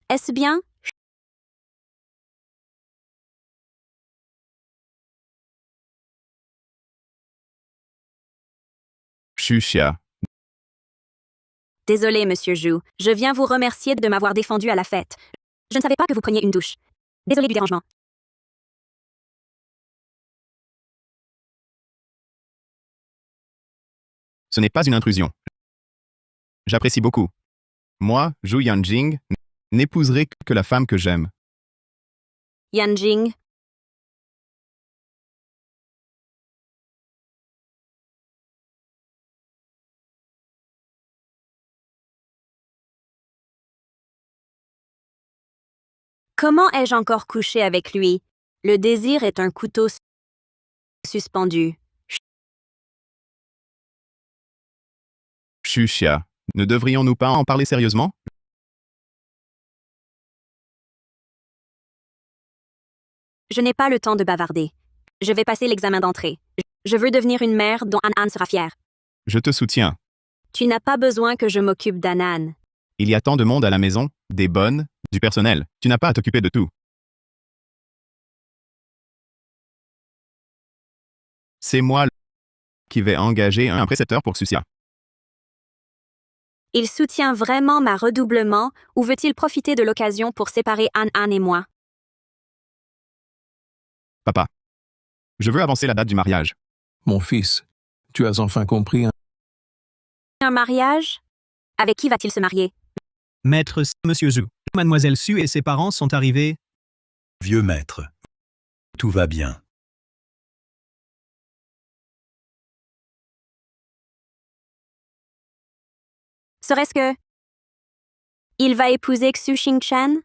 Speaker 3: est-ce bien?
Speaker 8: Xuxia.
Speaker 3: Désolé, Monsieur Zhu. Je viens vous remercier de m'avoir défendu à la fête. Je ne savais pas que vous preniez une douche. Désolé du dérangement.
Speaker 8: Ce n'est pas une intrusion. J'apprécie beaucoup. Moi, Zhu Yanjing, n'épouserai que la femme que j'aime.
Speaker 3: Yanjing. Comment ai-je encore couché avec lui? Le désir est un couteau suspendu.
Speaker 8: Xuxia, ne devrions-nous pas en parler sérieusement?
Speaker 3: Je n'ai pas le temps de bavarder. Je vais passer l'examen d'entrée. Je veux devenir une mère dont Anne sera fière.
Speaker 8: Je te soutiens.
Speaker 3: Tu n'as pas besoin que je m'occupe d'Anne.
Speaker 8: Il y a tant de monde à la maison, des bonnes, du personnel. Tu n'as pas à t'occuper de tout. C'est moi qui vais engager un précepteur pour Sucia.
Speaker 3: Il soutient vraiment ma redoublement ou veut-il profiter de l'occasion pour séparer Anne et moi?
Speaker 8: Papa. Je veux avancer la date du mariage.
Speaker 7: Mon fils, tu as enfin compris.
Speaker 3: Un mariage? Avec qui va-t-il se marier?
Speaker 9: Maître Monsieur Zhu. Mademoiselle Su et ses parents sont arrivés.
Speaker 12: Vieux maître. Tout va bien.
Speaker 3: Serait-ce que... Il va épouser Xu Xingchen?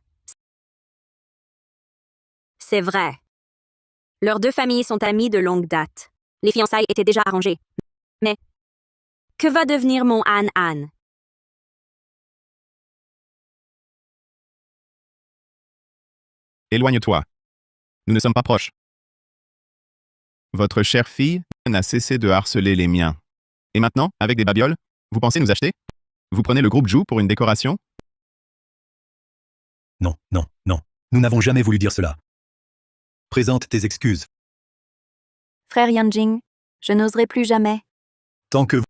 Speaker 3: C'est vrai. Leurs deux familles sont amies de longue date. Les fiançailles étaient déjà arrangées. Mais que va devenir mon Anne?
Speaker 8: Éloigne-toi. Nous ne sommes pas proches. Votre chère fille n'a cessé de harceler les miens. Et maintenant, avec des babioles, vous pensez nous acheter? Vous prenez le groupe Zhu pour une décoration?
Speaker 12: Non, non, non. Nous n'avons jamais voulu dire cela. Présente tes excuses.
Speaker 11: Frère Yanjing, je n'oserai plus jamais.
Speaker 12: Tant que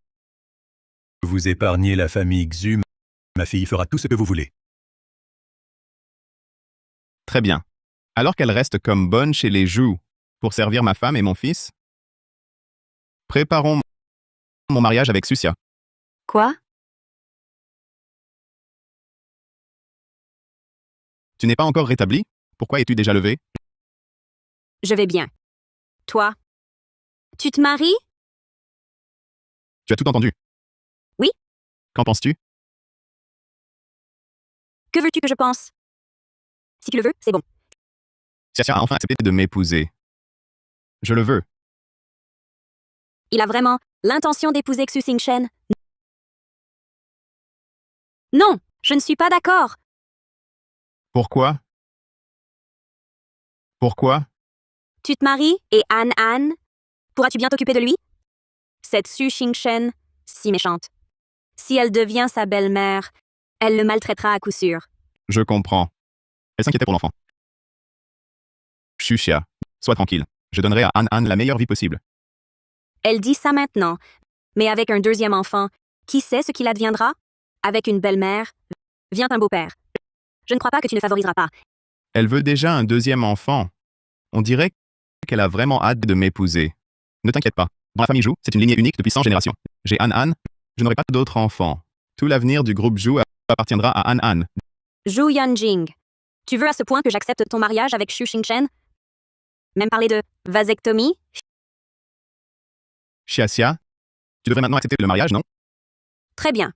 Speaker 12: vous épargnez la famille Xu, ma fille fera tout ce que vous voulez.
Speaker 8: Très bien. Alors qu'elle reste comme bonne chez les Zhu pour servir ma femme et mon fils, préparons mon mariage avec Sucia.
Speaker 11: Quoi?
Speaker 8: Tu n'es pas encore rétabli? Pourquoi es-tu déjà levé?
Speaker 3: Je vais bien. Toi? Tu te maries?
Speaker 8: Tu as tout entendu?
Speaker 3: Oui.
Speaker 8: Qu'en penses-tu?
Speaker 3: Que veux-tu que je pense? Si tu le veux, c'est bon.
Speaker 8: Sucia a enfin accepté de m'épouser. Je le veux.
Speaker 3: Il a vraiment l'intention d'épouser Xu Xingchen? Non, je ne suis pas d'accord.
Speaker 8: Pourquoi? Pourquoi?
Speaker 3: Tu te maries et Anne, pourras-tu bien t'occuper de lui? Cette Xu Xingchen, si méchante. Si elle devient sa belle-mère, elle le maltraitera à coup sûr.
Speaker 8: Je comprends. Elle s'inquiétait pour l'enfant. Xuxia, sois tranquille. Je donnerai à Anne la meilleure vie possible.
Speaker 3: Elle dit ça maintenant, mais avec un deuxième enfant, qui sait ce qu'il adviendra? Avec une belle-mère, vient un beau-père. Je ne crois pas que tu ne favoriseras pas.
Speaker 8: Elle veut déjà un deuxième enfant. On dirait qu'elle a vraiment hâte de m'épouser. Ne t'inquiète pas. Dans la famille Zhu, c'est une lignée unique depuis 100 générations. J'ai Anne, je n'aurai pas d'autres enfants. Tout l'avenir du groupe Zhu appartiendra à Anne.
Speaker 3: Zhu Yanjing, tu veux à ce point que j'accepte ton mariage avec Xu Xingchen? Même parler de vasectomie?
Speaker 8: Xiaxia, tu devrais maintenant accepter le mariage, non?
Speaker 3: Très bien.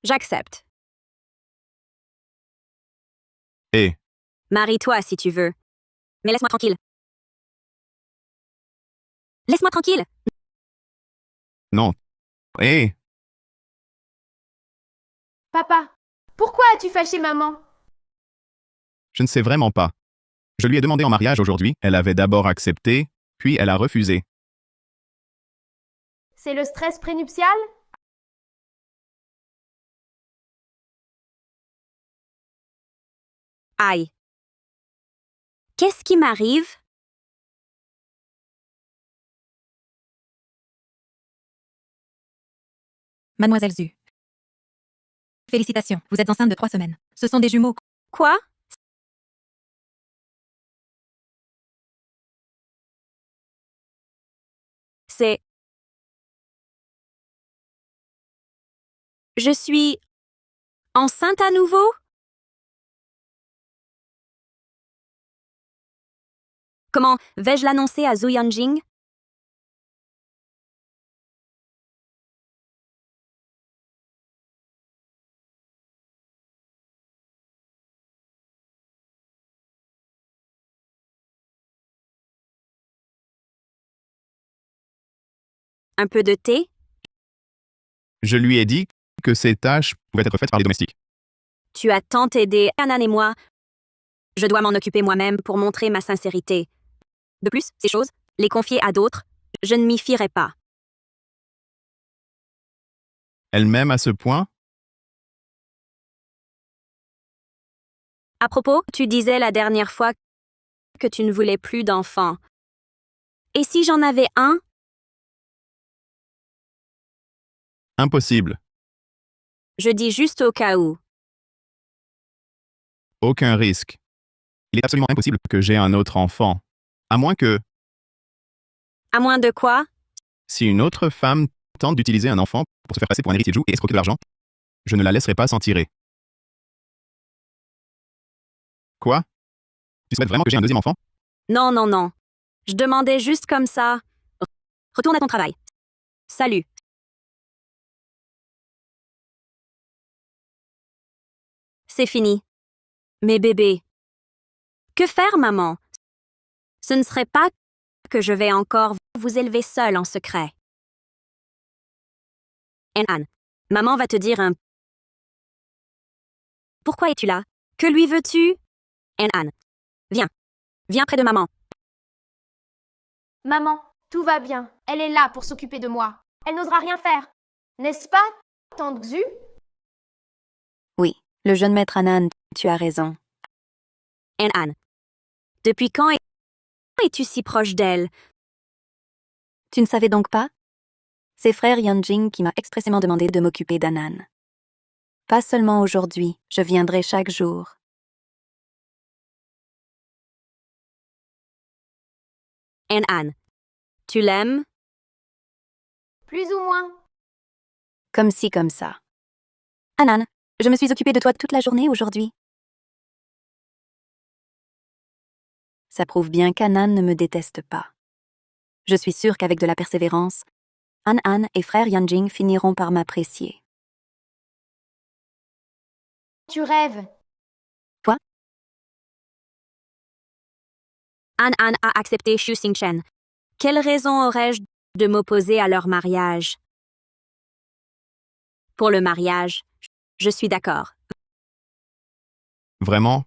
Speaker 3: J'accepte.
Speaker 8: Et
Speaker 3: Marie-toi si tu veux. Mais laisse-moi tranquille. Laisse-moi tranquille.
Speaker 8: non. Et
Speaker 1: Papa, pourquoi as-tu fâché maman?
Speaker 8: je ne sais vraiment pas. Je lui ai demandé en mariage aujourd'hui. Elle avait d'abord accepté, puis elle a refusé.
Speaker 1: C'est le stress prénuptial?
Speaker 3: Aïe. Qu'est-ce qui m'arrive?
Speaker 2: Mademoiselle Zhu. Félicitations, vous êtes enceinte de 3 semaines. Ce sont des jumeaux.
Speaker 3: Quoi? C'est... Je suis enceinte à nouveau? Comment vais-je l'annoncer à Zhu Yanjing? Un peu de thé?
Speaker 8: Je lui ai dit que ces tâches pouvaient être faites par les domestiques.
Speaker 3: Tu as tant aidé Anne et moi. Je dois m'en occuper moi-même pour montrer ma sincérité. De plus, ces choses, les confier à d'autres, je ne m'y fierai pas.
Speaker 8: Elle m'aime à ce point?
Speaker 3: À propos, tu disais la dernière fois que tu ne voulais plus d'enfants. Et si j'en avais un?
Speaker 8: Impossible.
Speaker 3: Je dis juste au cas où.
Speaker 8: Aucun risque. Il est absolument impossible que j'aie un autre enfant. À moins que,
Speaker 3: À moins de quoi?
Speaker 8: si une autre femme tente d'utiliser un enfant pour se faire passer pour un héritier de joue et escroquer de l'argent, je ne la laisserai pas s'en tirer. Quoi? Tu souhaites vraiment que j'ai un deuxième enfant?
Speaker 3: Non, non, non. Je demandais juste comme ça. Retourne à ton travail. Salut. C'est fini. Mes bébés. Que faire, maman? Ce ne serait pas que je vais encore vous élever seul en secret. Anne, maman va te dire un... Pourquoi es-tu là? Que lui veux-tu? Anne, viens. Viens près de maman.
Speaker 1: Maman, tout va bien. Elle est là pour s'occuper de moi. Elle n'osera rien faire. N'est-ce pas, tante Xu?
Speaker 11: Oui, le jeune maître Anan, tu as raison.
Speaker 3: Anne, depuis quand es-tu si proche d'elle?
Speaker 11: Tu ne savais donc pas? C'est frère Yanjing qui m'a expressément demandé de m'occuper d'Anan. Pas seulement aujourd'hui, je viendrai chaque jour.
Speaker 3: Anne, tu l'aimes?
Speaker 1: Plus ou moins.
Speaker 11: Comme ci, comme ça. Anan, je me suis occupée de toi toute la journée aujourd'hui. Ça prouve bien qu'Anan ne me déteste pas. Je suis sûre qu'avec de la persévérance, An et frère Yanjing finiront par m'apprécier.
Speaker 1: Tu rêves.
Speaker 3: Anne a accepté Xu Xingchen. Quelle raison aurais-je de m'opposer à leur mariage? Pour le mariage, je suis d'accord.
Speaker 8: Vraiment?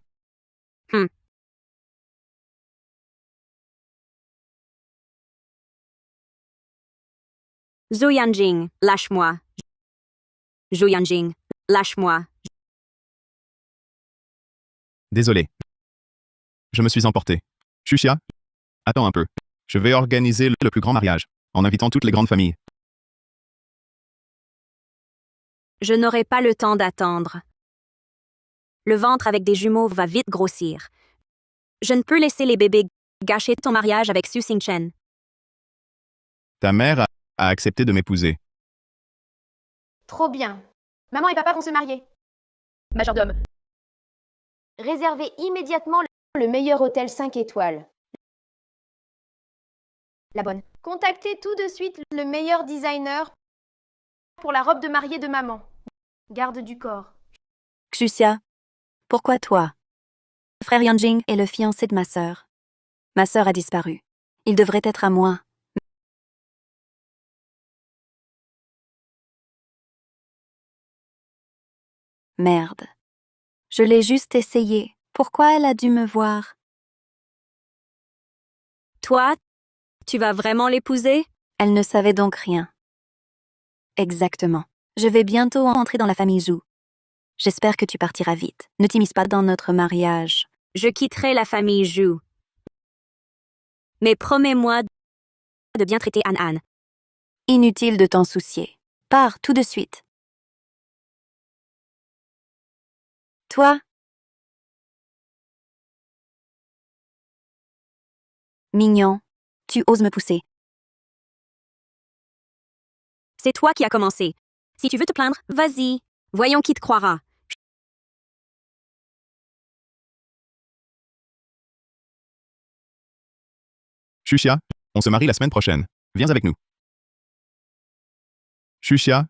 Speaker 3: Zhu Yanjing, lâche-moi. Zhu Yanjing, lâche-moi.
Speaker 8: Désolé. Je me suis emporté. Xuxia, attends un peu. Je vais organiser le plus grand mariage, en invitant toutes les grandes familles.
Speaker 3: Je n'aurai pas le temps d'attendre. Le ventre avec des jumeaux va vite grossir. Je ne peux laisser les bébés gâcher ton mariage avec Xu Xingchen.
Speaker 8: Ta mère a accepté de m'épouser.
Speaker 1: Trop bien. Maman et papa vont se marier.
Speaker 4: Majordome.
Speaker 1: Réservez immédiatement le meilleur hôtel 5 étoiles. La bonne. Contactez tout de suite le meilleur designer pour la robe de mariée de maman. Garde du corps.
Speaker 11: Xuxia, pourquoi toi? Frère Yanjing est le fiancé de ma sœur. Ma sœur a disparu. Il devrait être à moi. Merde. Je l'ai juste essayé. Pourquoi elle a dû me voir?
Speaker 3: Toi, tu vas vraiment l'épouser?
Speaker 11: Elle ne savait donc rien. Exactement. Je vais bientôt entrer dans la famille Zhu. J'espère que tu partiras vite. Ne t'immisce pas dans notre mariage.
Speaker 3: Je quitterai la famille Zhu. Mais promets-moi de bien traiter Anne.
Speaker 11: Inutile de t'en soucier. Pars tout de suite. Toi? Mignon, tu oses me pousser.
Speaker 3: C'est toi qui as commencé. Si tu veux te plaindre, vas-y. Voyons qui te croira.
Speaker 8: Xuxia, on se marie la semaine prochaine. Viens avec nous. Xuxia.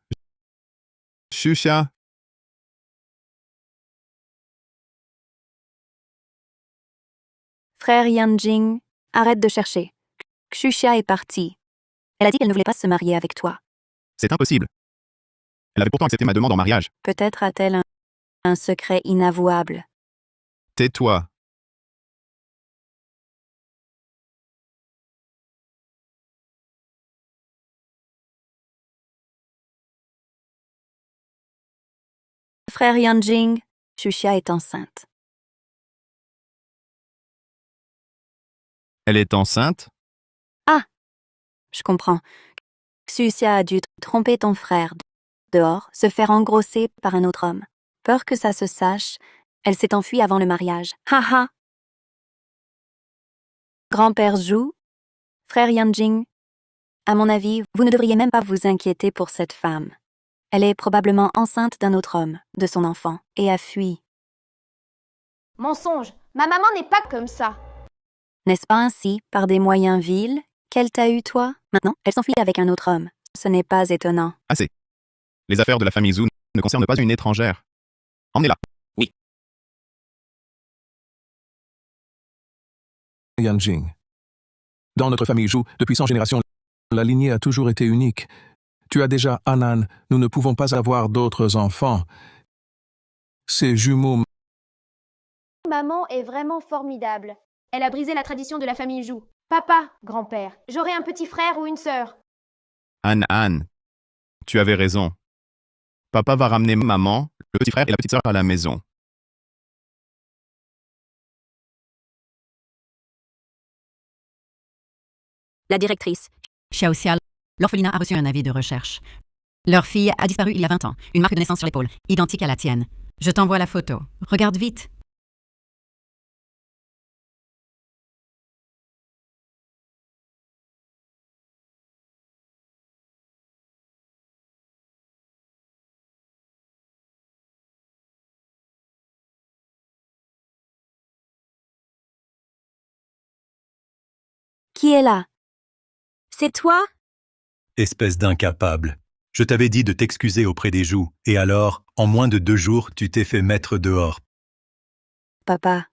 Speaker 8: Xuxia.
Speaker 11: Frère Yanjing, arrête de chercher. Xuxia est partie. Elle a dit qu'elle ne voulait pas se marier avec toi.
Speaker 8: C'est impossible. Elle avait pourtant accepté ma demande en mariage.
Speaker 11: Peut-être a-t-elle un secret inavouable.
Speaker 8: Tais-toi.
Speaker 11: frère Yanjing, Xuxia est enceinte.
Speaker 8: Elle est enceinte?
Speaker 11: Je comprends. Xuxia a dû tromper ton frère dehors, se faire engrosser par un autre homme. Peur que ça se sache, elle s'est enfuie avant le mariage. Haha. Grand-père Zhu, frère Yanjing, à mon avis, vous ne devriez même pas vous inquiéter pour cette femme. Elle est probablement enceinte d'un autre homme, de son enfant, et a fui.
Speaker 1: Mensonge. Ma maman n'est pas comme ça.
Speaker 11: N'est-ce pas ainsi, par des moyens vils, qu'elle t'a eu toi? Maintenant, elle s'enfuit avec un autre homme. Ce n'est pas étonnant.
Speaker 8: Assez. Les affaires de la famille Zhu ne concernent pas une étrangère. Emmenez-la.
Speaker 7: Yanjing. Dans notre famille Zhu, depuis 100 générations, la lignée a toujours été unique. Tu as déjà Anan, nous ne pouvons pas avoir d'autres enfants. Ces jumeaux...
Speaker 1: Maman est vraiment formidable. Elle a brisé la tradition de la famille Zhu. Papa, grand-père, j'aurai un petit frère ou une sœur.
Speaker 8: Anne, tu avais raison. Papa va ramener maman, le petit frère et la petite sœur à la maison.
Speaker 3: La directrice.
Speaker 2: Xiaoxial, l'orphelinat a reçu un avis de recherche. Leur fille a disparu il y a 20 ans, une marque de naissance sur l'épaule, identique à la tienne. Je t'envoie la photo. Regarde vite.
Speaker 11: Qui est là?
Speaker 3: C'est toi?
Speaker 12: Espèce d'incapable. Je t'avais dit de t'excuser auprès des joues, et alors, en moins de 2 jours, tu t'es fait mettre dehors.
Speaker 11: Papa,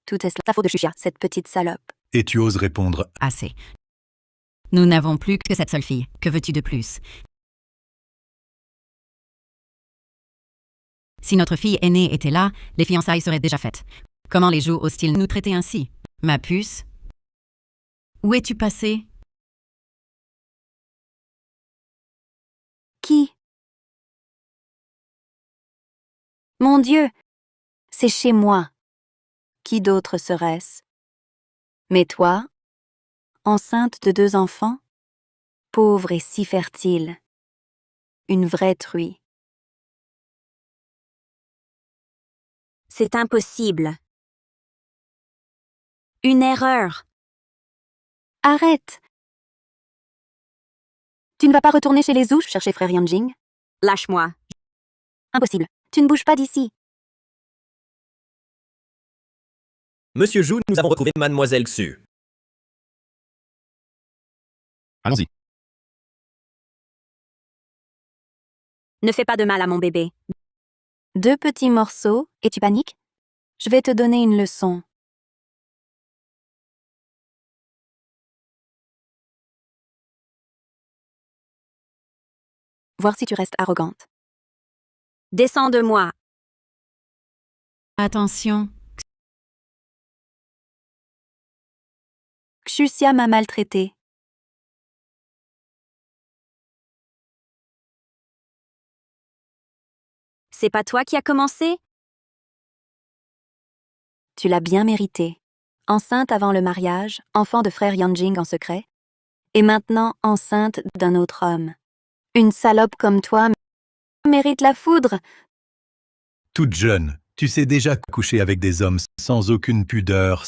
Speaker 11: tout est la faute de Xuxia, cette petite salope.
Speaker 12: Et tu oses répondre.
Speaker 2: Assez. Nous n'avons plus que cette seule fille. Que veux-tu de plus? Si notre fille aînée était là, les fiançailles seraient déjà faites. Comment les joues osent-ils nous traiter ainsi? Ma puce? Où es-tu passé?
Speaker 11: Qui? Mon Dieu, c'est chez moi. Qui d'autre serait-ce? Mais toi, enceinte de 2 enfants, pauvre et si fertile, une vraie truie.
Speaker 3: C'est impossible. Une erreur.
Speaker 11: Arrête! Tu ne vas pas retourner chez les Zhu chercher frère Yanjing?
Speaker 3: Lâche-moi.
Speaker 11: Impossible. Tu ne bouges pas d'ici.
Speaker 10: Monsieur Zhu, nous avons retrouvé Mademoiselle Xu.
Speaker 8: Allons-y.
Speaker 3: Ne fais pas de mal à mon bébé.
Speaker 11: 2 petits morceaux, et tu paniques? Je vais te donner une leçon. Voir si tu restes arrogante.
Speaker 3: Descends de moi.
Speaker 2: Attention.
Speaker 11: Xuxia m'a maltraitée.
Speaker 3: C'est pas toi qui as commencé?
Speaker 11: Tu l'as bien mérité. Enceinte avant le mariage, enfant de frère Yanjing en secret, et maintenant enceinte d'un autre homme. Une salope comme toi mérite la foudre.
Speaker 12: Toute jeune, tu sais déjà coucher avec des hommes sans aucune pudeur.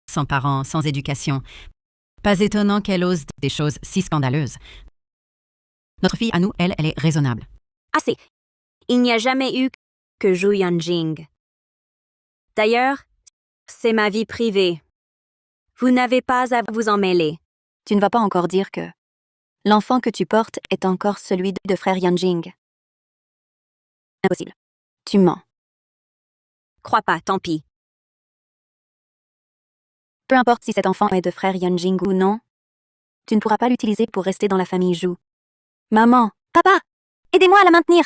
Speaker 2: Sans parents, sans éducation. Pas étonnant qu'elle ose des choses si scandaleuses. Notre fille, à nous, elle est raisonnable.
Speaker 3: Assez. Il n'y a jamais eu que Zhu Yanjing. D'ailleurs, c'est ma vie privée. Vous n'avez pas à vous en mêler.
Speaker 11: Tu ne vas pas encore dire que l'enfant que tu portes est encore celui de frère Yanjing. Impossible. Tu mens.
Speaker 3: Crois pas, tant pis.
Speaker 11: Peu importe si cet enfant est de frère Yanjing ou non, tu ne pourras pas l'utiliser pour rester dans la famille Zhu. Maman, papa, aidez-moi à la maintenir.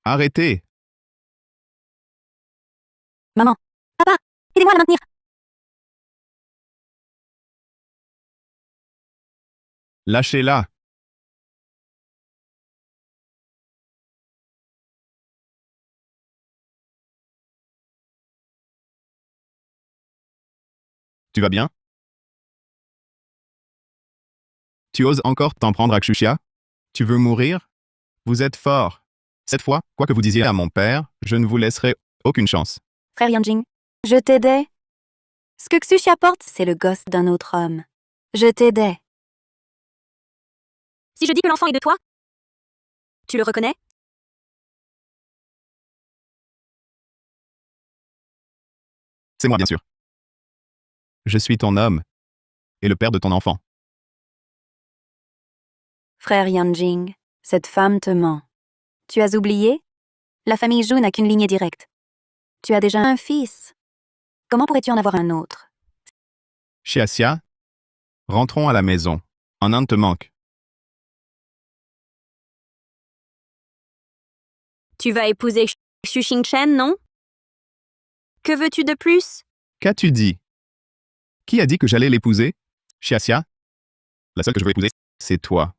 Speaker 8: Arrêtez.
Speaker 11: Maman, papa, aidez-moi à la maintenir.
Speaker 8: Lâchez-la. Tu vas bien? Tu oses encore t'en prendre à Xuxia? Tu veux mourir? Vous êtes fort. Cette fois, quoi que vous disiez à mon père, je ne vous laisserai aucune chance.
Speaker 11: Frère Yanjing, je t'aidais. Ce que Xuxia porte, c'est le gosse d'un autre homme. Je t'aidais.
Speaker 3: Si je dis que l'enfant est de toi, tu le reconnais?
Speaker 8: C'est moi, bien sûr. Je suis ton homme et le père de ton enfant.
Speaker 11: Frère Yanjing, cette femme te ment. Tu as oublié? La famille Zhu n'a qu'une lignée directe. Tu as déjà un fils. Comment pourrais-tu en avoir un autre?
Speaker 8: Xiaxia, rentrons à la maison. Un Inde te manque.
Speaker 3: Tu vas épouser Xu Xingchen, non? Que veux-tu de plus?
Speaker 8: Qu'as-tu dit? Qui a dit que j'allais l'épouser? Xiaxia? La seule que je veux épouser, c'est toi.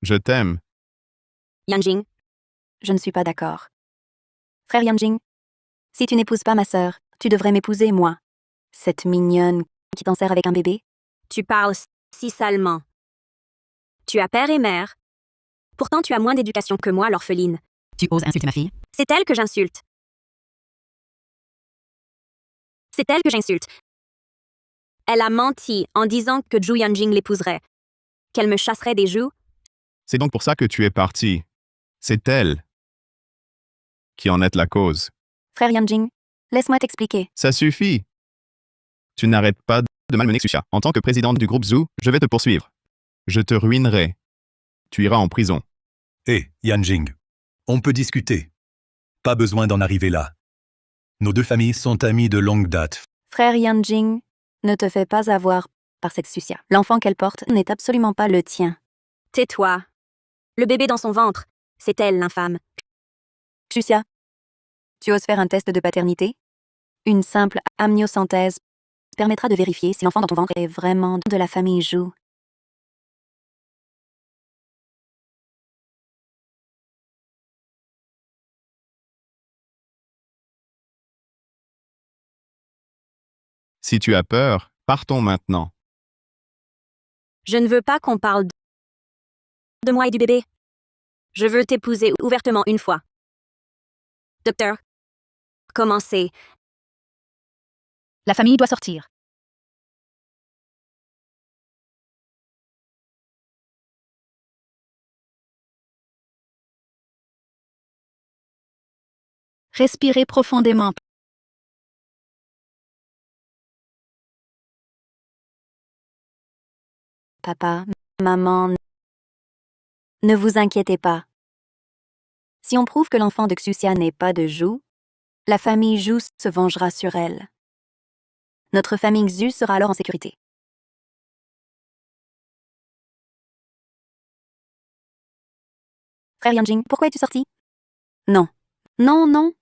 Speaker 8: Je t'aime.
Speaker 3: Yanjing,
Speaker 11: Je ne suis pas d'accord. Frère Yanjing, si tu n'épouses pas ma sœur, tu devrais m'épouser, moi. Cette mignonne qui t'en sert avec un bébé.
Speaker 3: tu parles si salement. Tu as père et mère. Pourtant, tu as moins d'éducation que moi, l'orpheline.
Speaker 2: Tu oses insulter ma fille?
Speaker 3: C'est elle que j'insulte. C'est elle que j'insulte. Elle a menti en disant que Zhu Yanjing l'épouserait. Qu'elle me chasserait des joues.
Speaker 8: C'est donc pour ça que tu es parti. C'est elle qui en est la cause.
Speaker 11: Frère Yanjing, laisse-moi t'expliquer.
Speaker 8: Ça suffit. Tu n'arrêtes pas de malmener Xuxia. En tant que présidente du groupe Zhu, je vais te poursuivre. Je te ruinerai. Tu iras en prison.
Speaker 12: Hé, Yanjing, on peut discuter. Pas besoin d'en arriver là. Nos deux familles sont amies de longue date.
Speaker 11: Frère Yanjing, ne te fais pas avoir par cette Xuxia. L'enfant qu'elle porte n'est absolument pas le tien.
Speaker 3: Tais-toi. Le bébé dans son ventre, c'est elle, l'infâme.
Speaker 11: Xuxia, tu oses faire un test de paternité? Une simple amniosynthèse permettra de vérifier si l'enfant dans ton ventre est vraiment de la famille Zhu.
Speaker 8: Si tu as peur, partons maintenant.
Speaker 3: Je ne veux pas qu'on parle de moi et du bébé. Je veux t'épouser ouvertement une fois. Docteur, commencez.
Speaker 5: La famille doit sortir. Respirez profondément.
Speaker 11: Papa, maman, ne vous inquiétez pas. Si on prouve que l'enfant de Xuxia n'est pas de Zhu, la famille Zhu se vengera sur elle. Notre famille Xu sera alors en sécurité. Frère Yanjing, pourquoi es-tu sorti? Non. Non, non.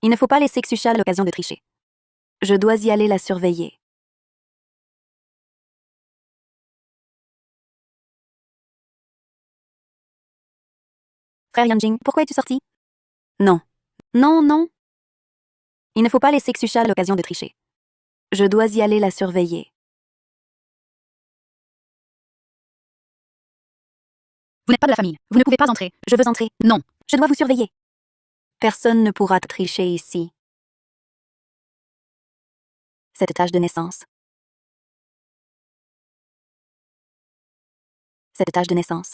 Speaker 11: Il ne faut pas laisser Xuxia l'occasion de tricher. Je dois y aller la surveiller. Frère Yanjing, pourquoi es-tu sorti? Non. Non, non. Il ne faut pas laisser Xuxia l'occasion de tricher. Je dois y aller la surveiller.
Speaker 5: Vous n'êtes pas de la famille. Vous ne pouvez pas entrer.
Speaker 11: Je veux entrer.
Speaker 5: Non.
Speaker 11: Je dois vous surveiller. Personne ne pourra tricher ici. Cette tâche de naissance. Cette tâche de naissance.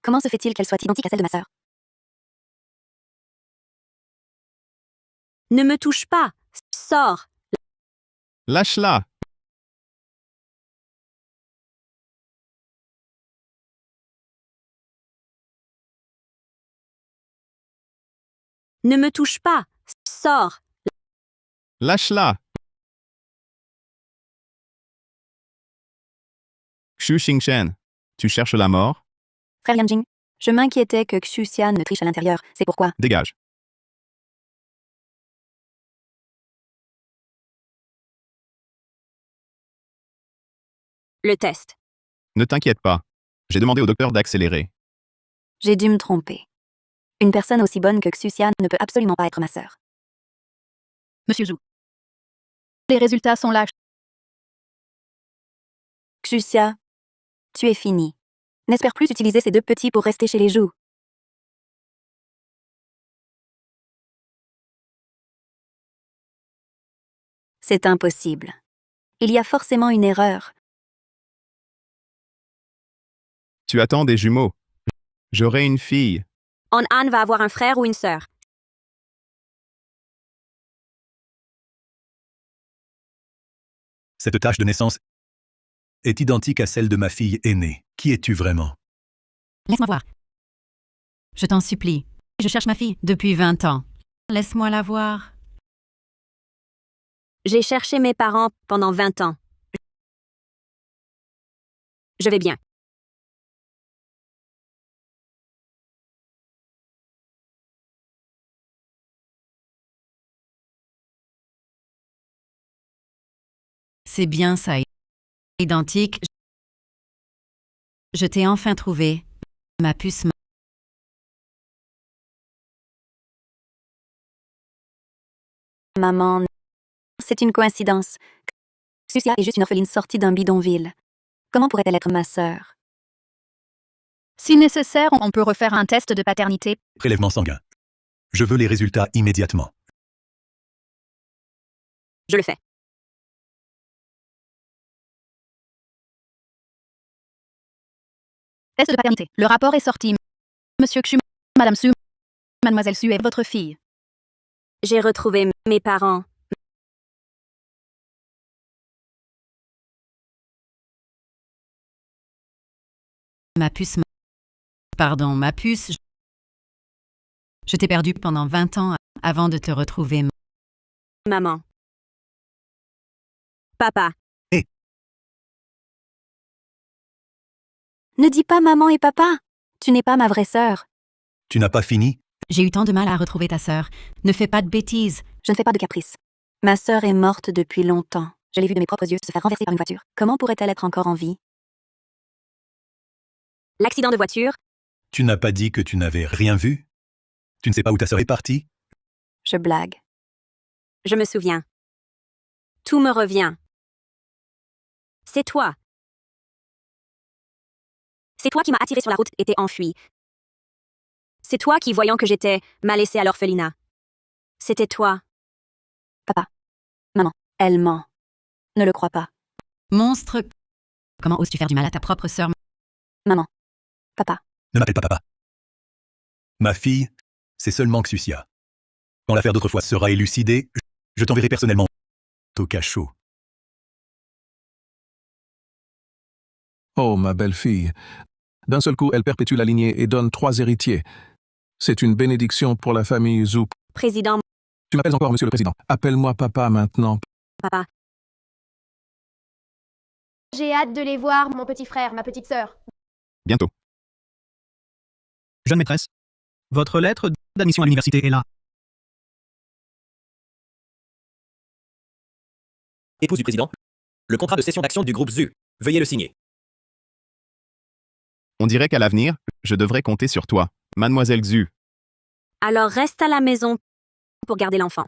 Speaker 11: Comment se fait-il qu'elle soit identique à celle de ma sœur?
Speaker 3: Ne me touche pas. Sors.
Speaker 8: Lâche-la.
Speaker 3: Ne me touche pas. Sors.
Speaker 8: Lâche-la. Xu Xingchen, tu cherches la mort?
Speaker 11: Frère Yanjing, je m'inquiétais que Xuxia ne triche à l'intérieur. C'est pourquoi.
Speaker 8: Dégage.
Speaker 3: Le test.
Speaker 8: Ne t'inquiète pas. J'ai demandé au docteur d'accélérer.
Speaker 11: J'ai dû me tromper. Une personne aussi bonne que Xuxia ne peut absolument pas être ma sœur.
Speaker 5: Monsieur Zhu. Les résultats sont là.
Speaker 11: Xuxia, tu es fini. N'espère plus utiliser ces deux petits pour rester chez les joues. C'est impossible. Il y a forcément une erreur.
Speaker 8: Tu attends des jumeaux. J'aurai une fille.
Speaker 3: Anne va avoir un frère ou une sœur.
Speaker 12: Cette tâche de naissance est identique à celle de ma fille aînée. Qui es-tu vraiment?
Speaker 2: Laisse-moi voir. Je t'en supplie. Je cherche ma fille depuis 20 ans. Laisse-moi la voir.
Speaker 3: J'ai cherché mes parents pendant 20 ans. Je vais bien.
Speaker 2: C'est bien ça. Identique. Je t'ai enfin trouvé. Ma puce.
Speaker 11: Maman, c'est une coïncidence. Xuxia est juste une orpheline sortie d'un bidonville. Comment pourrait-elle être ma sœur?
Speaker 5: Si nécessaire, on peut refaire un test de paternité.
Speaker 12: Prélèvement sanguin. Je veux les résultats immédiatement.
Speaker 3: Je le fais.
Speaker 5: Test de paternité. Le rapport est sorti. Monsieur Xu, Madame Su, Mademoiselle Su est votre fille.
Speaker 3: J'ai retrouvé mes parents.
Speaker 2: Ma puce. Pardon, ma puce. Je t'ai perdu pendant 20 ans avant de te retrouver.
Speaker 3: Maman. Papa.
Speaker 11: Ne dis pas maman et papa. Tu n'es pas ma vraie sœur.
Speaker 12: Tu n'as pas fini?
Speaker 2: J'ai eu tant de mal à retrouver ta sœur. Ne fais pas de bêtises.
Speaker 11: Je ne fais pas de caprice. Ma sœur est morte depuis longtemps. Je l'ai vue de mes propres yeux se faire renverser par une voiture. Comment pourrait-elle être encore en vie?
Speaker 3: L'accident de voiture.
Speaker 12: Tu n'as pas dit que tu n'avais rien vu? Tu ne sais pas où ta sœur est partie?
Speaker 11: Je blague.
Speaker 3: Je me souviens. Tout me revient. C'est toi. C'est toi qui m'as attiré sur la route et t'es enfui. C'est toi qui, voyant que j'étais, m'a laissé à l'orphelinat. C'était toi.
Speaker 11: Papa. Maman. Elle ment. Ne le crois pas.
Speaker 2: Monstre. Comment oses-tu faire du mal à ta propre sœur?
Speaker 11: Maman. Papa.
Speaker 12: Ne m'appelle pas papa. Ma fille, c'est seulement Xuxia. Quand l'affaire d'autrefois sera élucidée, je t'enverrai personnellement au cachot.
Speaker 7: Oh, ma belle-fille. D'un seul coup, elle perpétue la lignée et donne 3 héritiers. C'est une bénédiction pour la famille Zhu.
Speaker 3: Président.
Speaker 7: Tu m'appelles encore Monsieur le Président. Appelle-moi papa maintenant.
Speaker 3: Papa.
Speaker 1: J'ai hâte de les voir, mon petit frère, ma petite sœur.
Speaker 8: Bientôt.
Speaker 9: Jeune maîtresse, votre lettre d'admission à l'université est là.
Speaker 10: Épouse du président, le contrat de cession d'actions du groupe ZU. Veuillez le signer.
Speaker 8: On dirait qu'à l'avenir, je devrais compter sur toi, Mademoiselle Xu.
Speaker 3: Alors reste à la maison pour garder l'enfant.